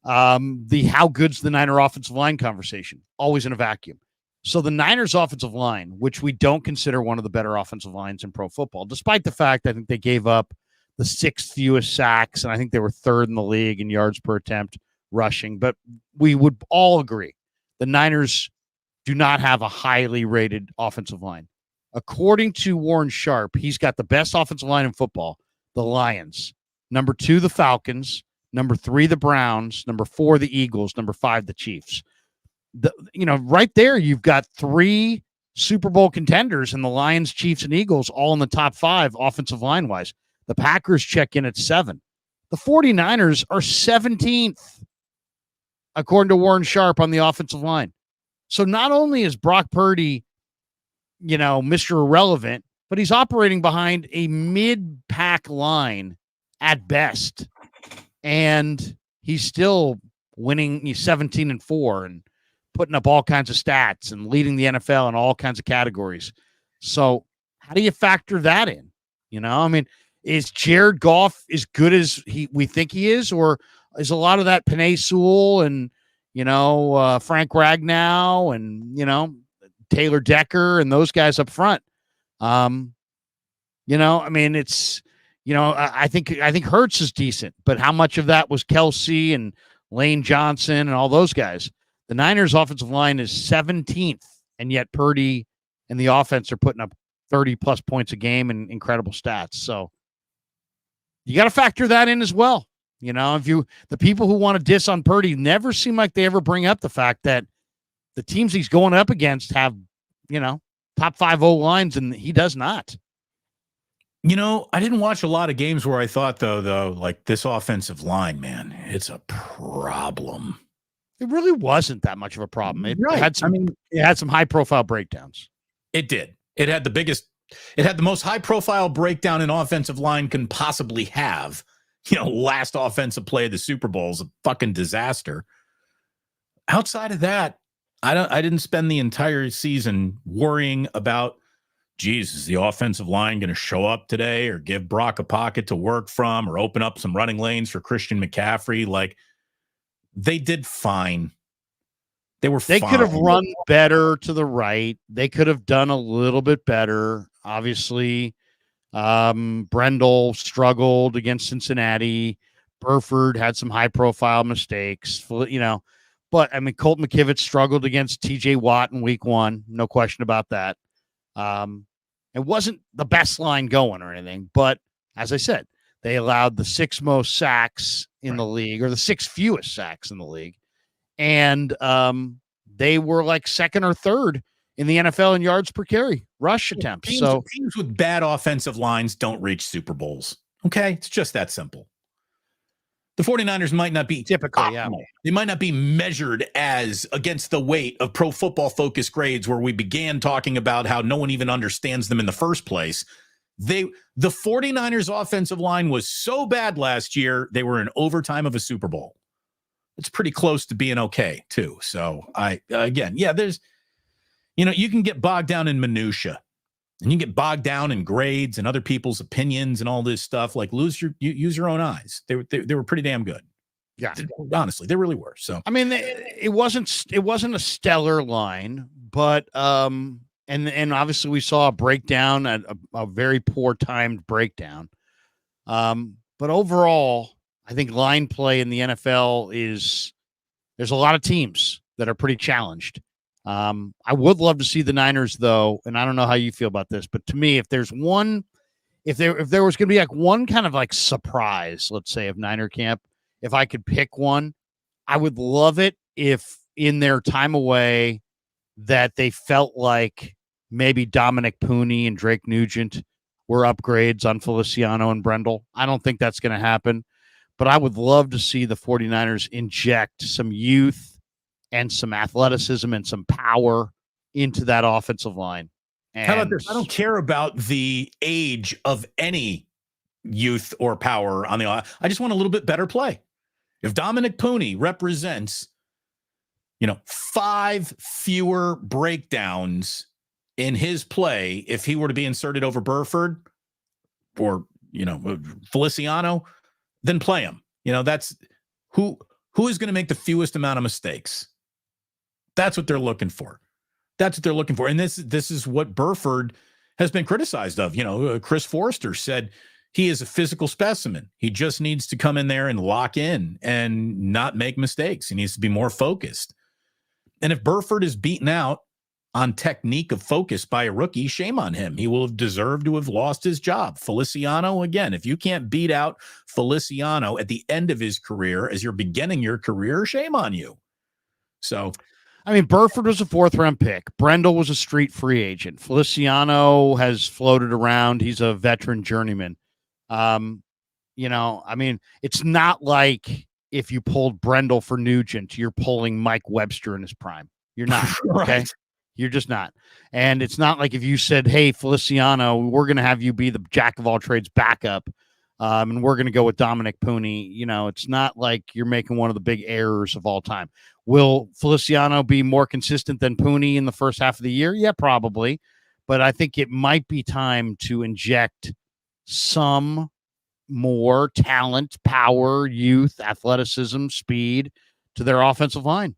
The how good's the Niner offensive line conversation, always in a vacuum. So the Niners offensive line, which we don't consider one of the better offensive lines in pro football, despite the fact I think they gave up the 6th fewest sacks, and I think they were 3rd in the league in yards per attempt rushing. But we would all agree the Niners do not have a highly rated offensive line. According to Warren Sharp, he's got the best offensive line in football, the Lions. Number 2, the Falcons. Number 3, the Browns. Number 4, the Eagles. Number 5, the Chiefs. Right there, you've got 3 Super Bowl contenders in the Lions, Chiefs, and Eagles, all in the top 5 offensive line-wise. The Packers check in at 7. The 49ers are 17th, according to Warren Sharp, on the offensive line. So not only is Brock Purdy, Mr. Irrelevant, but he's operating behind a mid-pack line at best. And he's still winning. He's 17-4 and putting up all kinds of stats and leading the NFL in all kinds of categories. So how do you factor that in? Is Jared Goff as good as we think he is, or is a lot of that Penei Sewell and Frank Ragnow and Taylor Decker and those guys up front? It's I think Hurts is decent, but how much of that was Kelsey and Lane Johnson and all those guys? The Niners offensive line is 17th, and yet Purdy and the offense are putting up 30-plus points a game and incredible stats. So you got to factor that in as well. The people who want to diss on Purdy never seem like they ever bring up the fact that the teams he's going up against have, top 5 O-lines, and he does not. I didn't watch a lot of games where I thought, though, like this offensive line, man, it's a problem. It really wasn't that much of a problem. It had some high-profile breakdowns. It did. It had the most high-profile breakdown an offensive line can possibly have. Last offensive play of the Super Bowl is a fucking disaster. Outside of that, I didn't spend the entire season worrying about, is the offensive line going to show up today or give Brock a pocket to work from or open up some running lanes for Christian McCaffrey? Like, they did fine. They could have run better to the right. They could have done a little bit better. Obviously, Brendel struggled against Cincinnati. Burford had some high-profile mistakes, but Colt McKivitz struggled against TJ Watt in week 1. No question about that. It wasn't the best line going or anything, but as I said, they allowed the 6 most sacks in the league, or the 6 fewest sacks in the league. And they were like 2nd or 3rd in the NFL in yards per carry rush attempts. Teams with bad offensive lines don't reach Super Bowls. Okay. It's just that simple. The 49ers might not be typically, they might not be measured as against the weight of Pro Football Focus grades, where we began talking about how no one even understands them in the first place. The 49ers offensive line was so bad last year, they were in overtime of a Super Bowl. It's pretty close to being okay too. So there's, you can get bogged down in minutia, and you get bogged down in grades and other people's opinions and all this stuff. Like, use your own eyes. They were pretty damn good. Yeah, honestly, they really were. So it wasn't a stellar line, but and obviously we saw a breakdown, a very poor timed breakdown. But overall, I think line play in the NFL there's a lot of teams that are pretty challenged. I would love to see the Niners, though, and I don't know how you feel about this, but to me, if there was going to be like one kind of like surprise, let's say, of Niner camp, if I could pick one, I would love it if in their time away that they felt like maybe Dominic Pooney and Drake Nugent were upgrades on Feliciano and Brendel. I don't think that's going to happen, but I would love to see the 49ers inject some youth and some athleticism and some power into that offensive line. And how about this? I don't care about the age of any youth or power on the. I just want a little bit better play. If Dominic Puni represents, 5 fewer breakdowns in his play, if he were to be inserted over Burford or Feliciano, then play him. That's who is going to make the fewest amount of mistakes. That's what they're looking for. And this is what Burford has been criticized of. Chris Forrester said he is a physical specimen. He just needs to come in there and lock in and not make mistakes. He needs to be more focused. And if Burford is beaten out on technique of focus by a rookie, shame on him. He will have deserved to have lost his job. Feliciano, again, if you can't beat out Feliciano at the end of his career as you're beginning your career, shame on you. So, I mean, Burford was a 4th-round pick. Brendel was a street free agent. Feliciano has floated around. He's a veteran journeyman. I mean, it's not like if you pulled Brendel for Nugent, you're pulling Mike Webster in his prime. You're not. Okay. Right. You're just not. And it's not like if you said, hey, Feliciano, we're going to have you be the jack of all trades backup. And we're going to go with Dominic Puni. It's not like you're making one of the big errors of all time. Will Feliciano be more consistent than Puni in the first half of the year? Yeah, probably. But I think it might be time to inject some more talent, power, youth, athleticism, speed to their offensive line.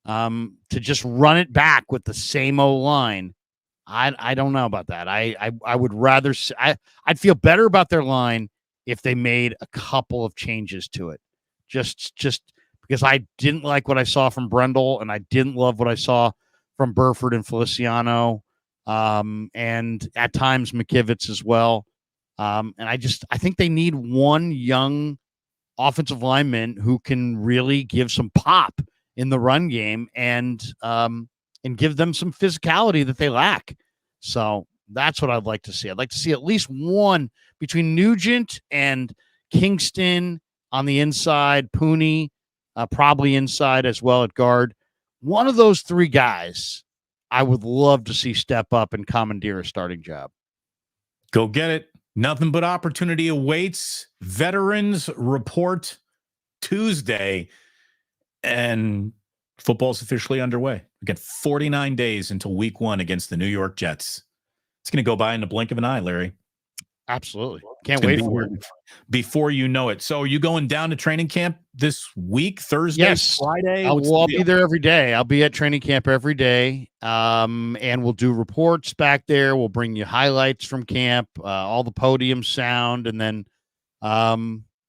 To just run it back with the same O-line, I don't know about that. I would rather I'd feel better about their line if they made a couple of changes to it. Just because I didn't like what I saw from Brendel and I didn't love what I saw from Burford and Feliciano, and at times McKivitz as well. And I think they need one young offensive lineman who can really give some pop in the run game and give them some physicality that they lack. So that's what I'd like to see. I'd like to see at least one between Nugent and Kingston on the inside, Puni probably inside as well at guard. One of those 3 guys I would love to see step up and commandeer a starting job. Go get it. Nothing but opportunity awaits. Veterans report Tuesday. And football's officially underway. We got 49 days until week 1 against the New York Jets. It's going to go by in the blink of an eye, Larry. Absolutely. Can't wait for it. Before you know it. So are you going down to training camp this week, Thursday, yes. Friday? I'll be there every day. I'll be at training camp every day. And we'll do reports back there. We'll bring you highlights from camp, all the podium sound. And then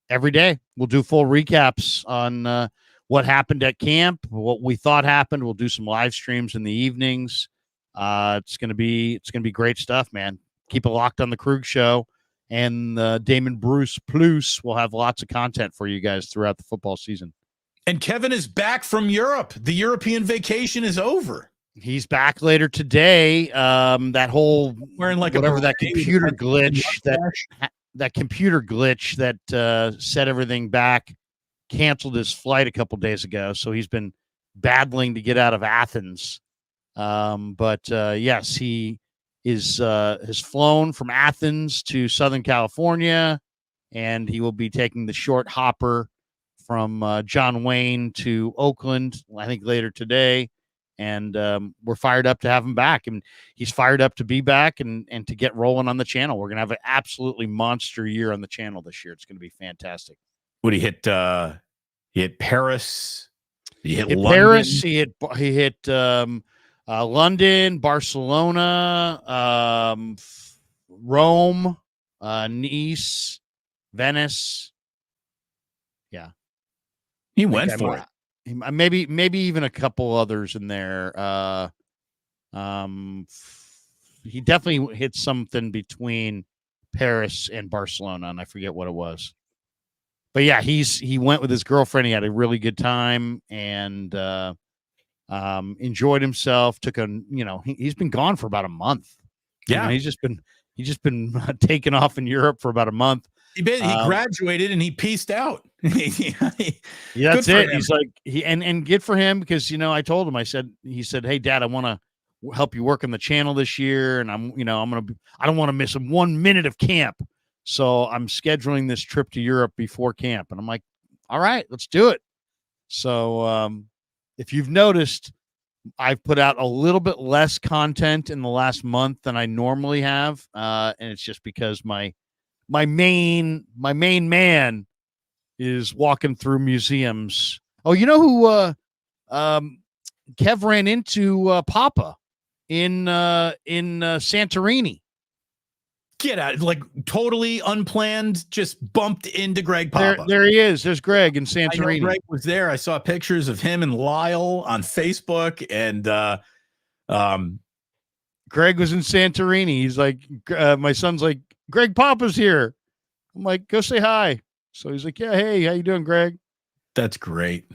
every day we'll do full recaps on what happened at camp, what we thought happened. We'll do some live streams in the evenings. It's gonna be great stuff, man. Keep it locked on the Krug Show, and Damon Bruce Plus will have lots of content for you guys throughout the football season. And Kevin is back from Europe. The European vacation is over. He's back later today. That whole wearing like that computer glitch that set everything back. Canceled his flight a couple days ago, so he's been battling to get out of Athens. But yes, he has flown from Athens to Southern California, and he will be taking the short hopper from John Wayne to Oakland, I think later today. And we're fired up to have him back, and he's fired up to be back and to get rolling on the channel. We're gonna have an absolutely monster year on the channel this year. It's gonna be fantastic. Would he hit? He hit Paris. He hit London. Paris. He hit London, Barcelona, Rome, Nice, Venice. Yeah, he went for it. Maybe even a couple others in there. He definitely hit something between Paris and Barcelona, and I forget what it was. But yeah, he went with his girlfriend. He had a really good time and enjoyed himself. He's been gone for about a month. Yeah, he's just been taken off in Europe for about a month. He graduated and he pieced out. Yeah, that's it. He's like and good for him because I told him, he said, hey Dad, I want to help you work on the channel this year, and I don't want to miss 1 minute of camp. So I'm scheduling this trip to Europe before camp. And I'm like, all right, let's do it. So if you've noticed, I've put out a little bit less content in the last month than I normally have. And it's just because my main man is walking through museums. Oh, you know who Kev ran into Papa in Santorini. Get out! Like totally unplanned, just bumped into Greg Papa. There he is. There's Greg in Santorini. I know Greg was there. I saw pictures of him and Lyle on Facebook, and Greg was in Santorini. He's like, my son's like, Greg Papa's here. I'm like, go say hi. So he's like, yeah, hey, how you doing, Greg? That's great.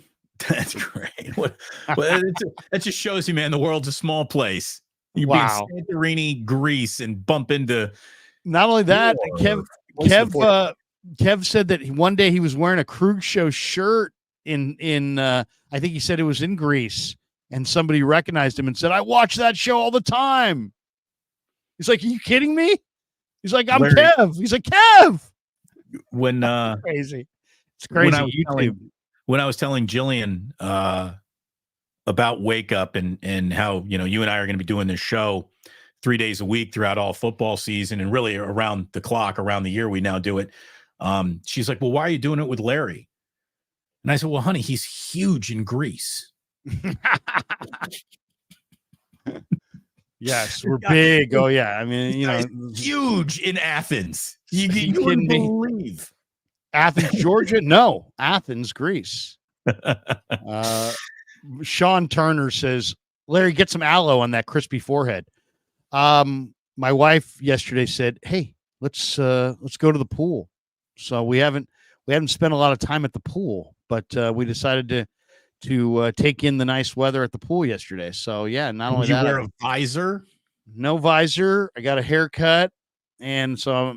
That's great. That just shows you, man, the world's a small place. You be in Santorini, Greece, and bump into. Not only that, Kev said that one day he was wearing a Krug Show shirt in I think he said it was in Greece, and somebody recognized him and said, I watch that show all the time. He's like, are you kidding me? He's like, I'm Kev. He's like, Kev. When crazy. It's crazy. When I was telling Jillian about Wake Up and how, you and I are going to be doing this show 3 days a week throughout all football season and really around the clock, around the year, we now do it. She's like, well, why are you doing it with Larry? And I said, well, honey, he's huge in Greece. Yes, we're big. Oh yeah. I mean, huge in Athens. You wouldn't believe. Athens, Georgia? No, Athens, Greece. Sean Turner says, Larry, get some aloe on that crispy forehead. My wife yesterday said, hey, let's go to the pool. So we haven't spent a lot of time at the pool, but we decided to take in the nice weather at the pool yesterday. So yeah, not only that, you wear a visor? No visor. I got a haircut. And so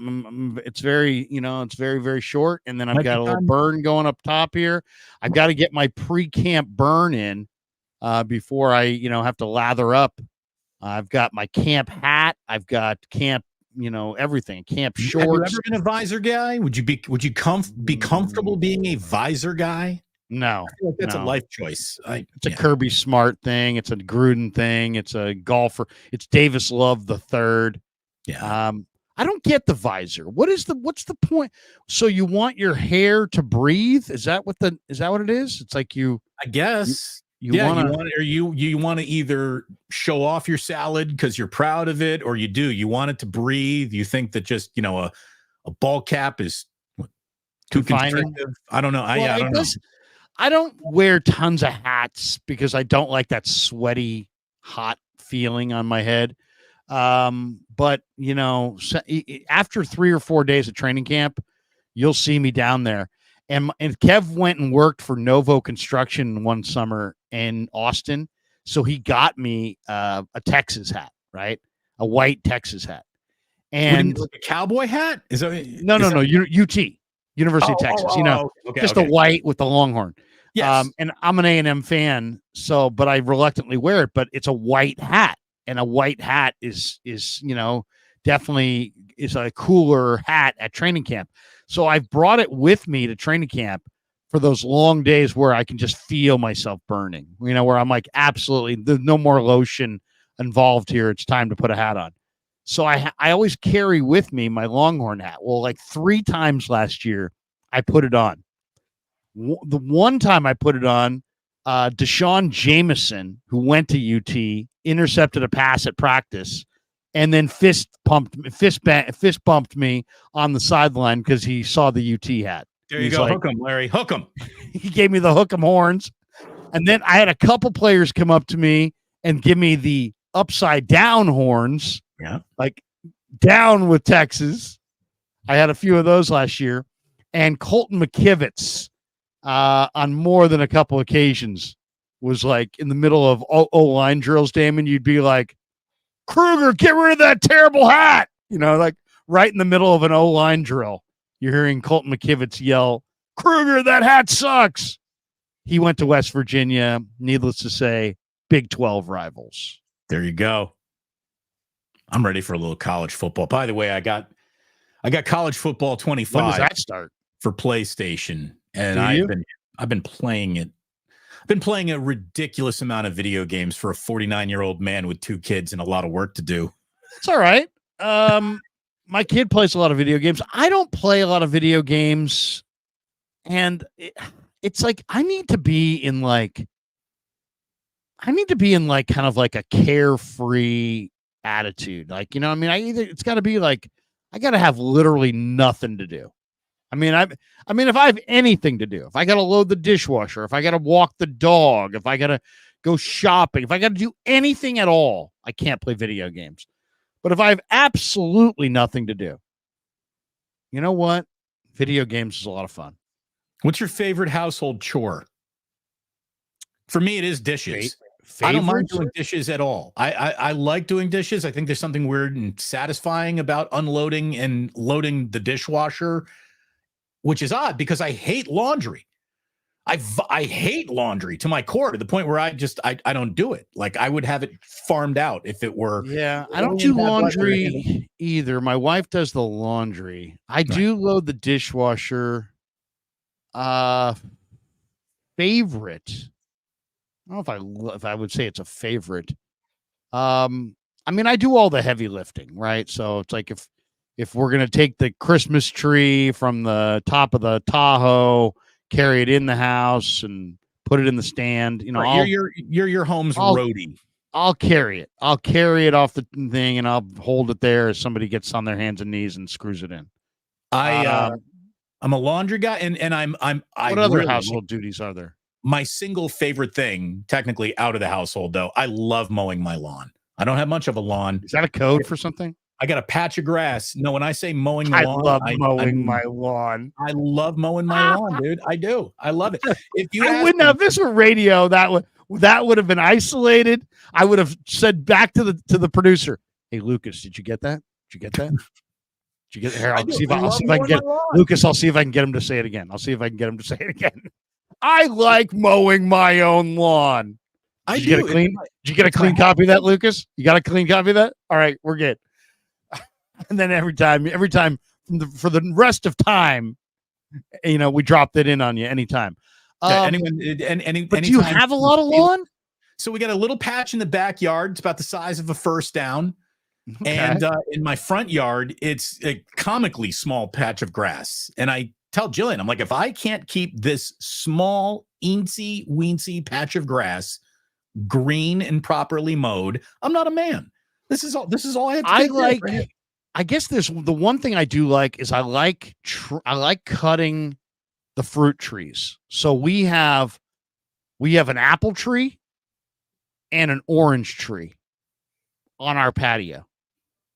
it's very, it's very, very short. And then I've got a little burn going up top here. I've got to get my pre-camp burn in before I, have to lather up. I've got my camp hat. I've got camp, everything. Camp shorts. Have you ever been a visor guy? Would you be comfortable being a visor guy? No, I feel like that's a life choice. It's a Kirby Smart thing. It's a Gruden thing. It's a golfer. It's Davis Love the third. Yeah. I don't get the visor. What's the point? So you want your hair to breathe? Is that what it is? It's like I guess. You want to either show off your salad because you're proud of it, or you want it to breathe. You think that just, a ball cap is too constrictive. I don't know. I don't know. I don't wear tons of hats because I don't like that sweaty, hot feeling on my head. But after 3 or 4 days of training camp, you'll see me down there. And Kev went and worked for Novo Construction one summer in Austin. So he got me a Texas hat, right? A white Texas hat. And like a cowboy hat? Is that no, UT, University of Texas, a white with the longhorn. Yes. And I'm an A&M fan, but I reluctantly wear it, but it's a white hat. And a white hat is definitely is a cooler hat at training camp. So I've brought it with me to training camp for those long days where I can just feel myself burning, where I'm like, absolutely, there's no more lotion involved here. It's time to put a hat on. So I always carry with me my Longhorn hat. Well, like 3 times last year, I put it on. The one time I put it on, Deshaun Jameson, who went to UT, intercepted a pass at practice and then fist bumped me on the sideline because he saw the UT hat. There you go. Like, hook him, Larry. Hook him. He gave me the hook 'em horns. And then I had a couple players come up to me and give me the upside down horns. Yeah. Like down with Texas. I had a few of those last year. And Colton McKivitz on more than a couple occasions was like in the middle of O-line drills, Damon, you'd be like, Krueger, get rid of that terrible hat. Like right in the middle of an O-line drill. You're hearing Colton McKivitz yell, Krueger, that hat sucks. He went to West Virginia. Needless to say, Big 12 rivals. There you go. I'm ready for a little college football. By the way, I got I got College Football When does 25 that start? for PlayStation, and Do you? I've been playing it. I've been playing a ridiculous amount of video games for a 49-year-old man with 2 kids and a lot of work to do. It's all right. My kid plays a lot of video games. I don't play a lot of video games, and it's like I need to be in like kind of like a carefree attitude. Like, you know, I mean, it's got to be like I got to have literally nothing to do. I mean, if I have anything to do, if I got to load the dishwasher, if I got to walk the dog, if I got to go shopping, if I got to do anything at all, I can't play video games. But if I have absolutely nothing to do, you know what? Video games is a lot of fun. What's your favorite household chore? For me, it is dishes. I don't mind doing dishes at all. I like doing dishes. I think there's something weird and satisfying about unloading and loading the dishwasher, which is odd because I hate laundry. I hate laundry to my core, to the point where I don't do it. Like, I would have it farmed out if it were. Yeah, I don't do laundry either. My wife does the laundry. I do load the dishwasher. Favorite. I don't know if I would say it's a favorite. I mean, I do all the heavy lifting, right? So it's like if we're gonna take the Christmas tree from the top of the Tahoe, carry it in the house, and put it in the stand, you know, you're your home's roadie. I'll carry it. I'll carry it off the thing, and I'll hold it there as somebody gets on their hands and knees and screws it in. I'm a laundry guy, and I'm what other household duties are there? My single favorite thing, technically out of the household, though, I love mowing my lawn. I don't have much of a lawn. Is that a code for something? I got a patch of grass. No, when I say mowing the I lawn, love mowing my lawn. I love mowing my lawn, dude. I do. I love it. If you wouldn't have this were radio, that would have been isolated. I would have said back to the producer, "Hey, Lucas, did you get that? Did you get that? Did you get here? I'll see if I can get Lucas. I'll see if I can get him to say it again. I'll see if I can get him to say it again. I like mowing my own lawn. Did you get a clean copy of that, Lucas? You got a clean copy of that? All right, we're good. And then every time for the rest of time, you know, we dropped it in on you anytime. But do you have a lot of lawn? So we got a little patch in the backyard. It's about the size of a first down. Okay. And in my front yard, it's a comically small patch of grass. And I tell Jillian, I'm like, if I can't keep this small, eensy, weensy patch of grass green and properly mowed, I'm not a man. This is all I have to do. I guess the one thing I do like is I like cutting the fruit trees. So we have an apple tree and an orange tree on our patio.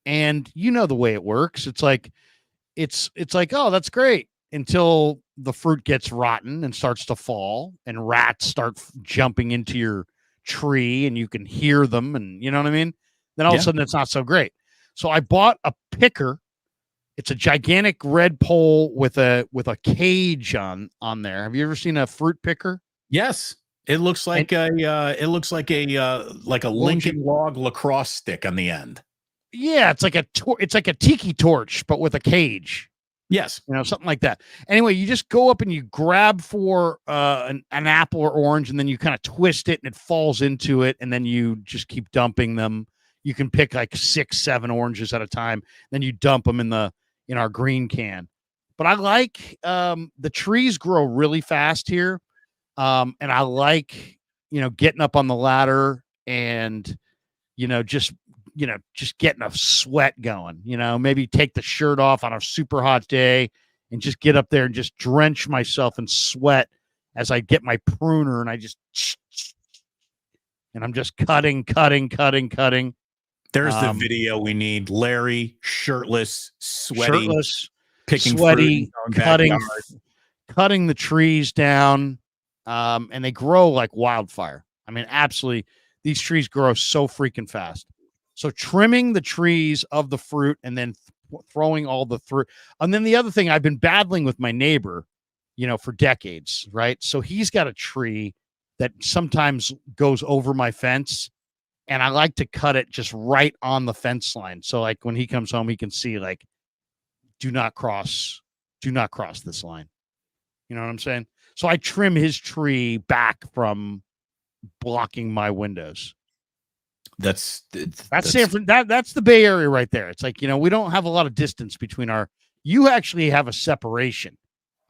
And you know the way it works. It's like, oh, that's great, until the fruit gets rotten and starts to fall and rats start jumping into your tree and you can hear them, and you know what I mean? Then all of a sudden it's not so great. So I bought a picker. It's a gigantic red pole with a cage on there. Have you ever seen a fruit picker? Yes. It looks like a Lincoln log lacrosse stick on the end. Yeah, it's like a tiki torch, but with a cage. Yes, you know, something like that. Anyway, you just go up and you grab for an apple or orange, and then you kind of twist it, and it falls into it, and then you just keep dumping them. You can pick like 6, 7 oranges at a time. Then you dump them in our green can. But I like the trees grow really fast here, and I like, you know, getting up on the ladder and just getting a sweat going, maybe take the shirt off on a super hot day and just get up there and just drench myself in sweat as I get my pruner and I'm just cutting. There's the video we need. Larry, shirtless, picking fruit, cutting the trees down. And they grow like wildfire. I mean, absolutely. These trees grow so freaking fast. So trimming the trees of the fruit and then throwing all the fruit. And then the other thing, I've been battling with my neighbor, for decades, right? So he's got a tree that sometimes goes over my fence, and I like to cut it just right on the fence line. So like when he comes home, he can see like, do not cross this line. You know what I'm saying? So I trim his tree back from blocking my windows. That's that's the Bay Area right there. It's like, we don't have a lot of distance between you actually have a separation.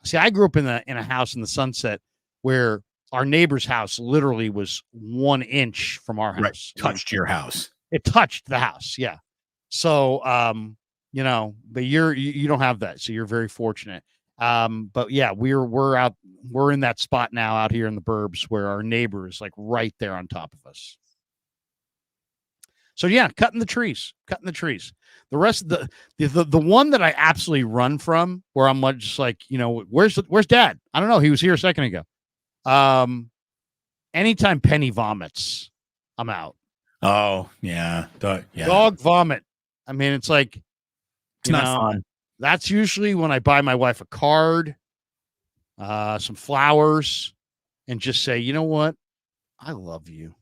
See, I grew up in a house in the Sunset where our neighbor's house literally was 1 inch from our house. Right. Touched your house. It touched the house. Yeah. So, but you don't have that. So you're very fortunate. But yeah, we're in that spot now out here in the burbs where our neighbor is like right there on top of us. So yeah, cutting the trees. The rest of the one that I absolutely run from, where I'm just like, where's Dad? I don't know. He was here a second ago. Anytime Penny vomits, I'm out. Oh yeah, Dog vomit. I mean, it's like, it's not fun. That's usually when I buy my wife a card, some flowers, and just say, you know what? I love you.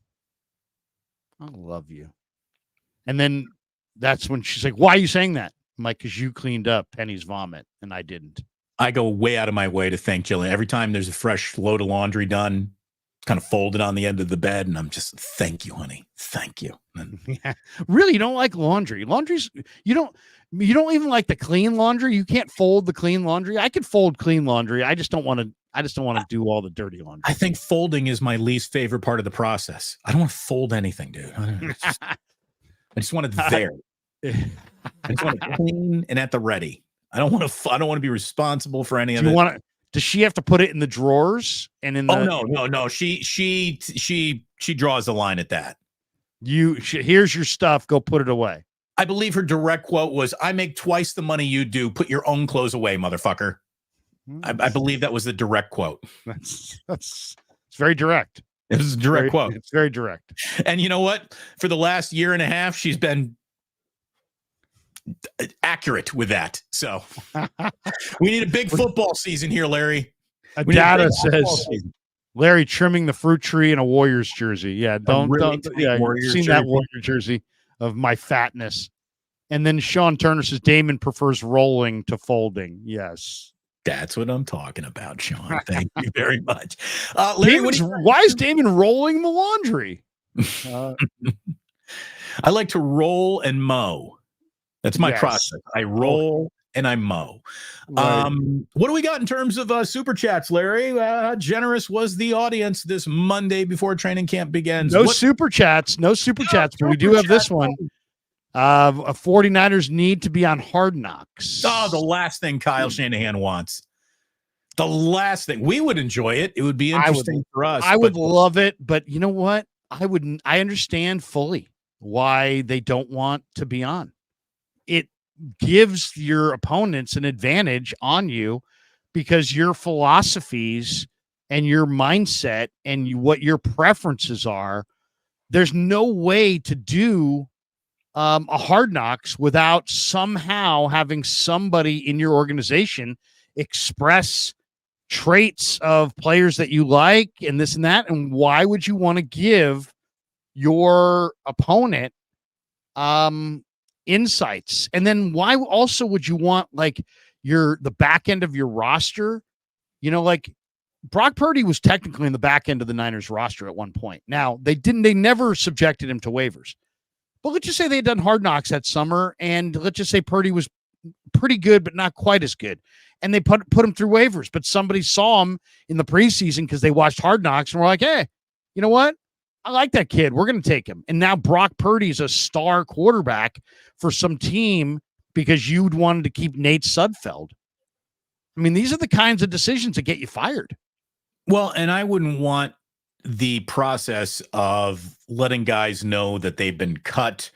And then that's when she's like, why are you saying that? I'm like, because you cleaned up Penny's vomit and I didn't. I go way out of my way to thank Jillian. Every time there's a fresh load of laundry done, kind of folded on the end of the bed, and I'm just, thank you, honey. Thank you. Yeah. Really, you don't like laundry. You don't even like the clean laundry. You can't fold the clean laundry. I could fold clean laundry. I just don't want to do all the dirty laundry. I think folding is my least favorite part of the process. I don't want to fold anything, dude. I just want it there. I just want it clean and at the ready. I don't want to be responsible for any of it. Does she have to put it in the drawers and in the? Oh no. She draws the line at that. Here's your stuff. Go put it away. I believe her direct quote was, "I make twice the money you do. Put your own clothes away, motherfucker." I believe that was the direct quote. It's very direct. It was a direct quote. It's very direct. And you know what? For the last year and a half, she's been accurate with that. So we need a big football season here, Larry. Data says Larry trimming the fruit tree in a Warriors jersey. Yeah, don't. Yeah, you've seen that Warrior jersey of my fatness. And then Sean Turner says Damon prefers rolling to folding. Yes. That's what I'm talking about, Sean. Thank you very much. Larry, why is Damon rolling the laundry? I like to roll and mow. That's my process. I roll and I mow. Right. What do we got in terms of super chats, Larry? Generous was the audience this Monday before training camp begins. No super chats, but we do have this one. 49ers need to be on Hard Knocks. Oh, the last thing Kyle Shanahan wants. The last thing. We would enjoy it. It would be interesting for us. I would love it, but you know what? I understand fully why they don't want to be on. It gives your opponents an advantage on you because your philosophies and your mindset and what your preferences are, there's no way to do a Hard Knocks without somehow having somebody in your organization express traits of players that you like and this and that. And why would you want to give your opponent insights? And then why also would you want like the back end of your roster? Like Brock Purdy was technically in the back end of the Niners roster at one point. Now they never subjected him to waivers. But let's just say they had done Hard Knocks that summer, and let's just say Purdy was pretty good, but not quite as good. And they put him through waivers, but somebody saw him in the preseason because they watched Hard Knocks and were like, hey, you know what? I like that kid. We're going to take him. And now Brock Purdy's a star quarterback for some team because you'd wanted to keep Nate Sudfeld. I mean, these are the kinds of decisions that get you fired. Well, and I wouldn't want the process of letting guys know that they've been cut,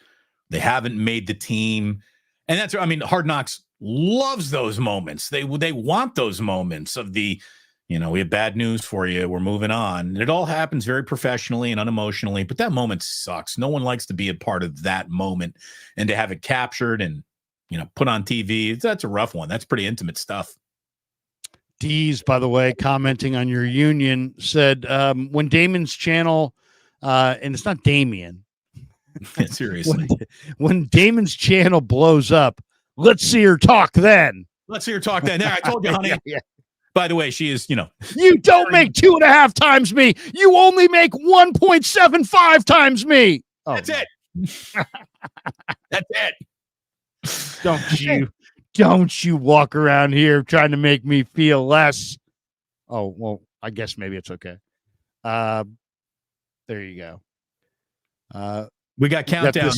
they haven't made the team. And that's, Hard Knocks loves those moments. They want those moments of the, we have bad news for you, we're moving on. And it all happens very professionally and unemotionally, but that moment sucks. No one likes to be a part of that moment, and to have it captured and, put on TV. That's a rough one. That's pretty intimate stuff. D's, by the way, commenting on your union, said when Damon's channel, and it's not Damien. Seriously. When Damon's channel blows up, Let's see her talk then. Let's hear her talk then. There, I told you, honey. Yeah. By the way, she is, You don't make 2.5 times me. You only make 1.75 times me. Oh, that's it. That's it. Don't you walk around here trying to make me feel less. Oh, well, I guess maybe it's okay. There you go. We got countdown.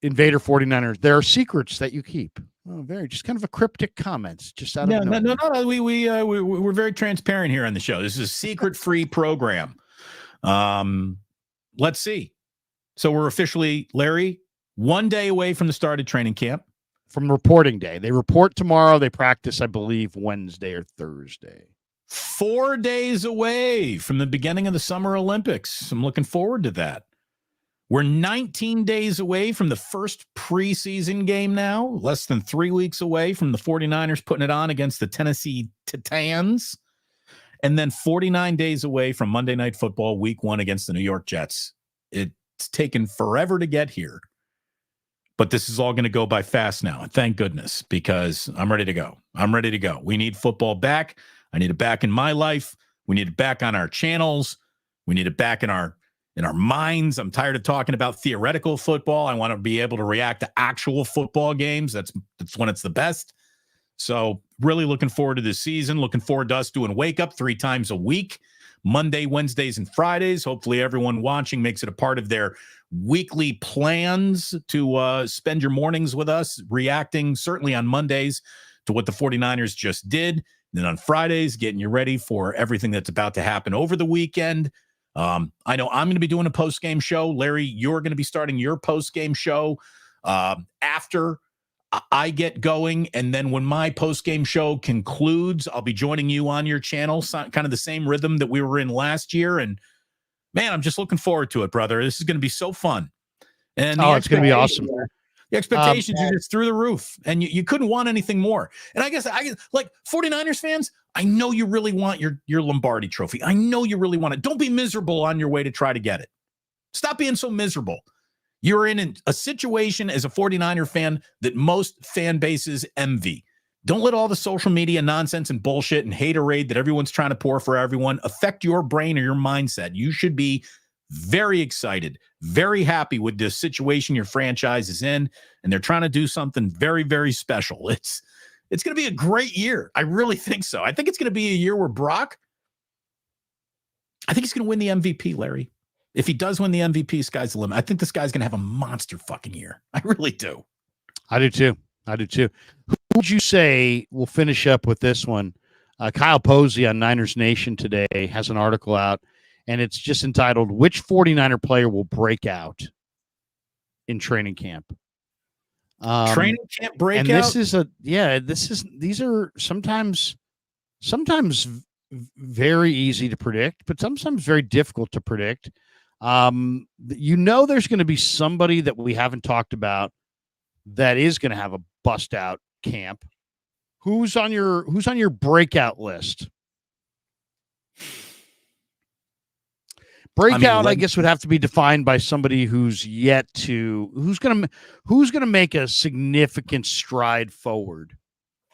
Invader 49ers. There are secrets that you keep. Oh, just kind of a cryptic comments. Just out of no. We're very transparent here on the show. This is a secret-free program. Let's see. So we're officially, Larry, 1 day away from the start of training camp. From reporting day. They report tomorrow. They practice, I believe, Wednesday or Thursday. 4 days away from the beginning of the Summer Olympics. I'm looking forward to that. We're 19 days away from the first preseason game now, less than 3 weeks away from the 49ers putting it on against the Tennessee Titans, and then 49 days away from Monday Night Football week 1 against the New York Jets. It's taken forever to get here, but this is all going to go by fast now, and thank goodness, because I'm ready to go. We need football back. I need it back in my life. We need it back on our channels. We need it back in our minds. I'm tired of talking about theoretical football. I want to be able to react to actual football games. That's when it's the best. So really looking forward to this season. Looking forward to us doing Wake Up 3 times a week, Monday, Wednesdays, and Fridays. Hopefully everyone watching makes it a part of their weekly plans to spend your mornings with us, reacting certainly on Mondays to what the 49ers just did. And then on Fridays, getting you ready for everything that's about to happen over the weekend. I know I'm going to be doing a post-game show. Larry, you're going to be starting your post-game show after I get going. And then when my post-game show concludes, I'll be joining you on your channel, kind of the same rhythm that we were in last year. And, man, I'm just looking forward to it, brother. This is going to be so fun. And it's going to be awesome. The expectations are just through the roof, and you couldn't want anything more. And I guess like 49ers fans, I know you really want your Lombardi trophy. I know you really want it. Don't be miserable on your way to try to get it. Stop being so miserable. You're in a situation as a 49er fan that most fan bases envy. Don't let all the social media nonsense and bullshit and haterade that everyone's trying to pour for everyone affect your brain or your mindset. You should be very excited, very happy with the situation your franchise is in, and they're trying to do something very, very special. It's going to be a great year. I really think so. I think it's going to be a year where Brock, I think he's going to win the MVP, Larry. If he does win the MVP, sky's the limit. I think this guy's going to have a monster fucking year. I really do. I do too. Who would you say, we'll finish up with this one. Kyle Posey on Niners Nation today has an article out, and it's just entitled, "Which 49er player will break out in training camp?" Training camp breakout? And these are sometimes very easy to predict, but sometimes very difficult to predict. There's going to be somebody that we haven't talked about that is going to have a bust out camp. Who's on your breakout list? Breakout, I guess, would have to be defined by somebody who's going to make a significant stride forward.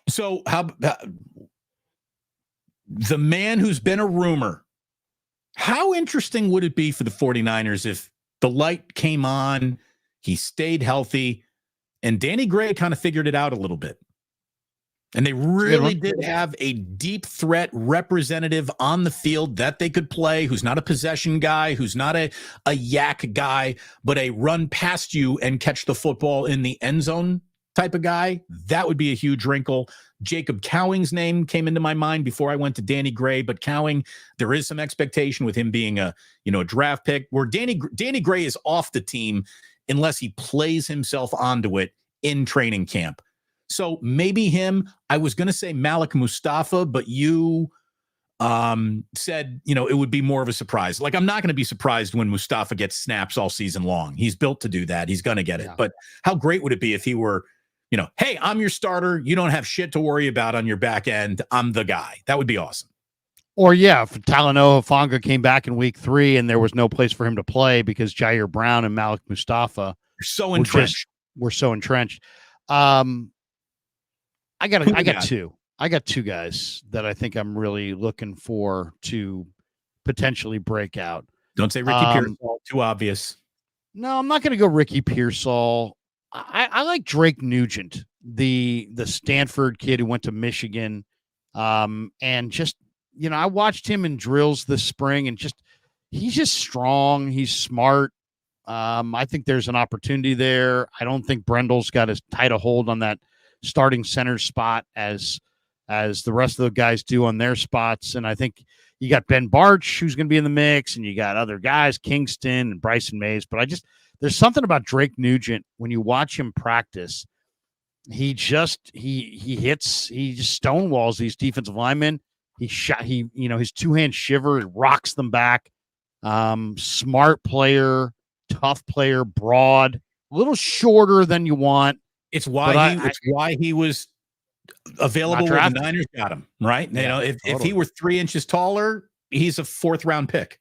So how the man who's been a rumor, how interesting would it be for the 49ers if the light came on, he stayed healthy, and Danny Gray kind of figured it out a little bit? And they really did have a deep threat representative on the field that they could play, who's not a possession guy, who's not a yak guy, but a run past you and catch the football in the end zone type of guy. That would be a huge wrinkle. Jacob Cowing's name came into my mind before I went to Danny Gray, but Cowing, there is some expectation with him being a draft pick, where Danny Gray is off the team unless he plays himself onto it in training camp. So maybe him. I was going to say Malik Mustafa, but you said, it would be more of a surprise. Like, I'm not going to be surprised when Mustafa gets snaps all season long. He's built to do that. He's going to get it. But how great would it be if he were, hey, I'm your starter. You don't have shit to worry about on your back end. I'm the guy. That would be awesome. Or, if Talanoa Hufanga came back in week 3 and there was no place for him to play because Jair Brown and Malik Mustafa were so entrenched. We're so entrenched. I got two. I got two guys that I think I'm really looking for to potentially break out. Don't say Ricky Pearsall. Too obvious. No, I'm not going to go Ricky Pearsall. I like Drake Nugent, the Stanford kid who went to Michigan, and just I watched him in drills this spring, and he's just strong. He's smart. I think there's an opportunity there. I don't think Brendel's got as tight a hold on that starting center spot as the rest of the guys do on their spots, and I think you got Ben Barch, who's going to be in the mix, and you got other guys, Kingston and Bryson Mays. But there's something about Drake Nugent when you watch him practice. He just stonewalls these defensive linemen. His two-hand shiver, it rocks them back. Smart player, tough player, broad, a little shorter than you want. It's why he was available when the Niners got him, right? Yeah, if he were 3 inches taller, he's a 4th round pick.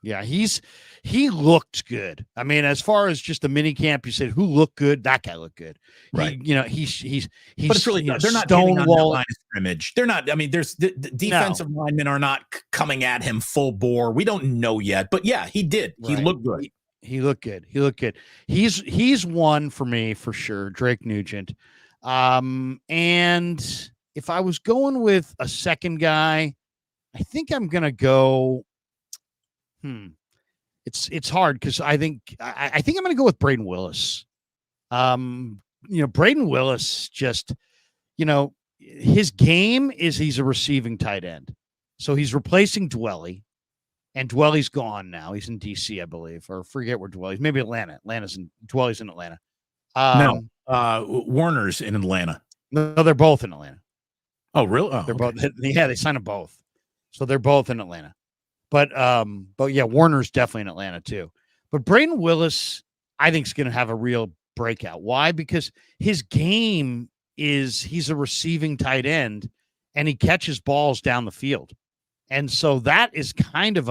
Yeah, he looked good. I mean, as far as just the mini camp, you said who looked good? That guy looked good, right? He's but it's really they're not stonewall line of scrimmage. They're not. I mean, there's the defensive linemen are not coming at him full bore. We don't know yet, but yeah, he did. Right. He looked good. He looked good. He looked good. He's one for me for sure. Drake Nugent. And if I was going with a second guy, I think I'm gonna go. It's hard because I think I'm gonna go with Braden Willis. Braden Willis just, his game is he's a receiving tight end, so he's replacing Dwelly, and Dwelly's gone now. He's in DC, I believe, or forget where Dwelly's. Maybe Atlanta. Dwelly's in Atlanta. No. Warner's in Atlanta. No, they're both in Atlanta. Oh, really? Oh, they're both. Yeah, they signed them both, so they're both in Atlanta. But yeah, Warner's definitely in Atlanta too. But Braden Willis, I think, is going to have a real breakout. Why? Because his game is he's a receiving tight end, and he catches balls down the field, and so that is kind of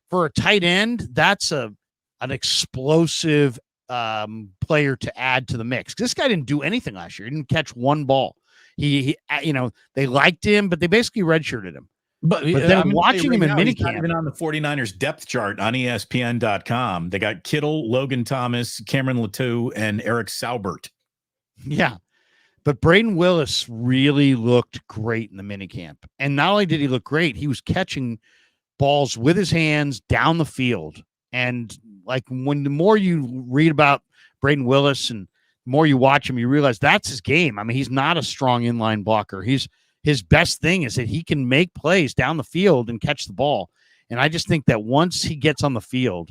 for a tight end, that's an explosive player to add to the mix. This guy didn't do anything last year. He didn't catch one ball. He they liked him, but they basically redshirted him. But then watching him in minicamp, even on the 49ers depth chart on ESPN.com, they got Kittle, Logan Thomas, Cameron Latou, and Eric Saubert. Yeah. But Braden Willis really looked great in the minicamp. And not only did he look great, he was catching balls with his hands down the field. And the more you read about Braden Willis and the more you watch him, you realize that's his game. I mean, he's not a strong inline blocker. His best thing is that he can make plays down the field and catch the ball. And I just think that once he gets on the field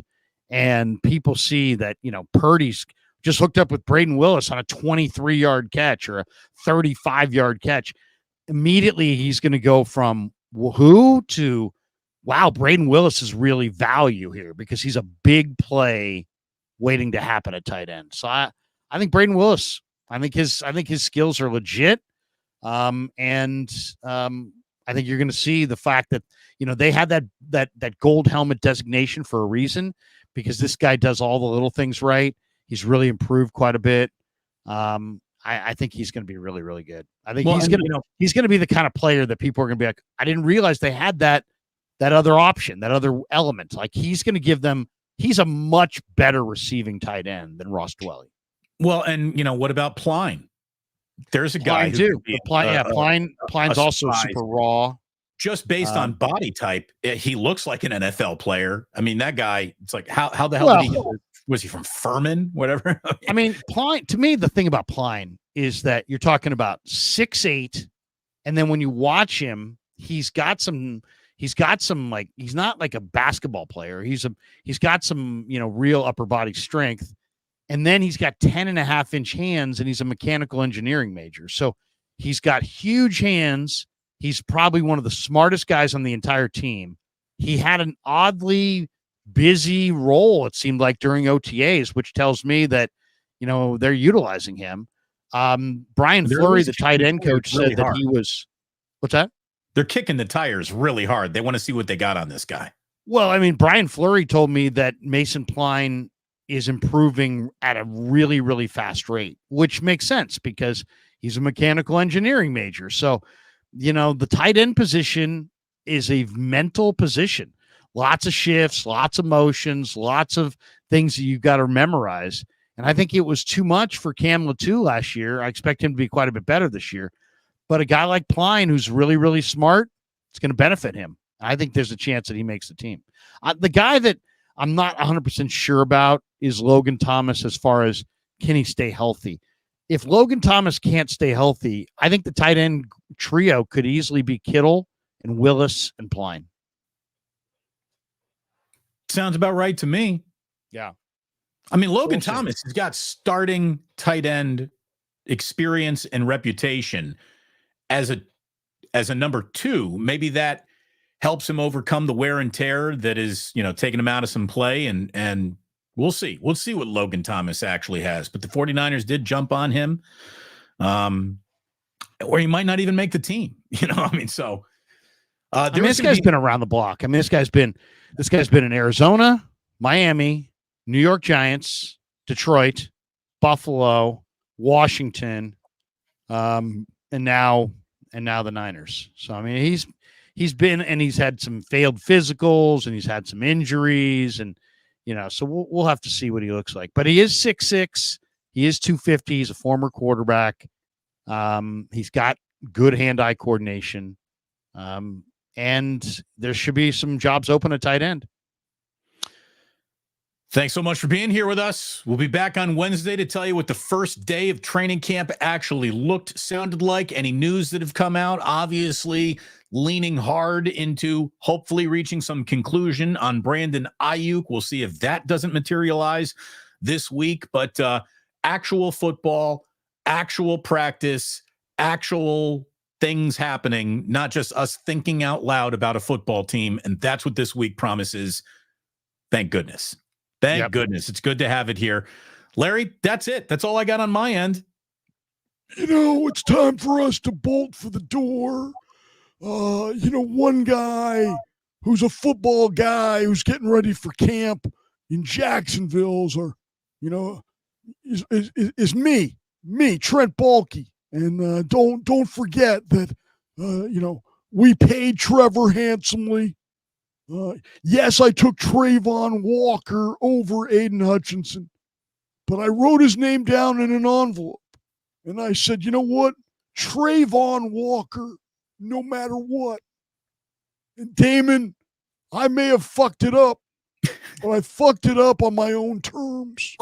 and people see that, Purdy's just hooked up with Braden Willis on a 23-yard catch or a 35-yard catch, immediately he's going to go from who to, wow, Braden Willis is really value here because he's a big play waiting to happen at tight end. So I think Braden Willis, I think his skills are legit. I think you're going to see the fact that, they had that gold helmet designation for a reason, because this guy does all the little things right. He's really improved quite a bit. I think he's going to be really, really good. I think he's going to be the kind of player that people are going to be like, I didn't realize they had that other option, that other element. Like he's going to give them, he's a much better receiving tight end than Ross Dwelly. Well, and what about Pline? There's a guy too. Pline's also super raw. Just based on body type, he looks like an NFL player. I mean, that guy, it's like, how the hell did he was he from Furman? Whatever. I mean, Pline, to me, the thing about Pline is that you're talking about 6'8", and then when you watch him, he's got some like, he's not like a basketball player. He's got some, real upper body strength. And then he's got 10.5-inch hands, and he's a mechanical engineering major. So he's got huge hands. He's probably one of the smartest guys on the entire team. He had an oddly busy role, it seemed like, during OTAs, which tells me that, they're utilizing him. Brian Fleury, the tight end coach, said that he was, what's that? They're kicking the tires really hard. They want to see what they got on this guy. Well, I mean, Brian Fleury told me that Mason Pline is improving at a really, really fast rate, which makes sense because he's a mechanical engineering major. So, the tight end position is a mental position. Lots of shifts, lots of motions, lots of things that you've got to memorize. And I think it was too much for Cam Latu last year. I expect him to be quite a bit better this year. But a guy like Pline, who's really, really smart, it's going to benefit him. I think there's a chance that he makes the team. The guy that I'm not 100% sure about is Logan Thomas as far as can he stay healthy. If Logan Thomas can't stay healthy, I think the tight end trio could easily be Kittle and Willis and Pline. Sounds about right to me. Yeah. I mean, Logan Thomas has got starting tight end experience and reputation as a number 2. Maybe that helps him overcome the wear and tear that is, taking him out of some play. And we'll see. We'll see what Logan Thomas actually has. But the 49ers did jump on him. Or he might not even make the team. So this guy's been around the block. This guy's been in Arizona, Miami, New York Giants, Detroit, Buffalo, Washington, and now the Niners. So he's been, and he's had some failed physicals, and he's had some injuries, and so we'll have to see what he looks like. But he is 6'6", he is 250. He's a former quarterback. He's got good hand-eye coordination, and there should be some jobs open at tight end. Thanks so much for being here with us. We'll be back on Wednesday to tell you what the first day of training camp actually sounded like. Any news that have come out, obviously leaning hard into hopefully reaching some conclusion on Brandon Aiyuk. We'll see if that doesn't materialize this week. But actual football, actual practice, actual things happening, not just us thinking out loud about a football team. And that's what this week promises. Thank goodness. Thank goodness. It's good to have it here. Larry, that's it. That's all I got on my end. It's time for us to bolt for the door. One guy who's a football guy who's getting ready for camp in Jacksonville is me, Trent Baalke. And don't forget that, we paid Trevor handsomely. Yes, I took Trayvon Walker over Aiden Hutchinson, but I wrote his name down in an envelope. And I said, you know what? Trayvon Walker, no matter what. And Damon, I may have fucked it up, but I fucked it up on my own terms.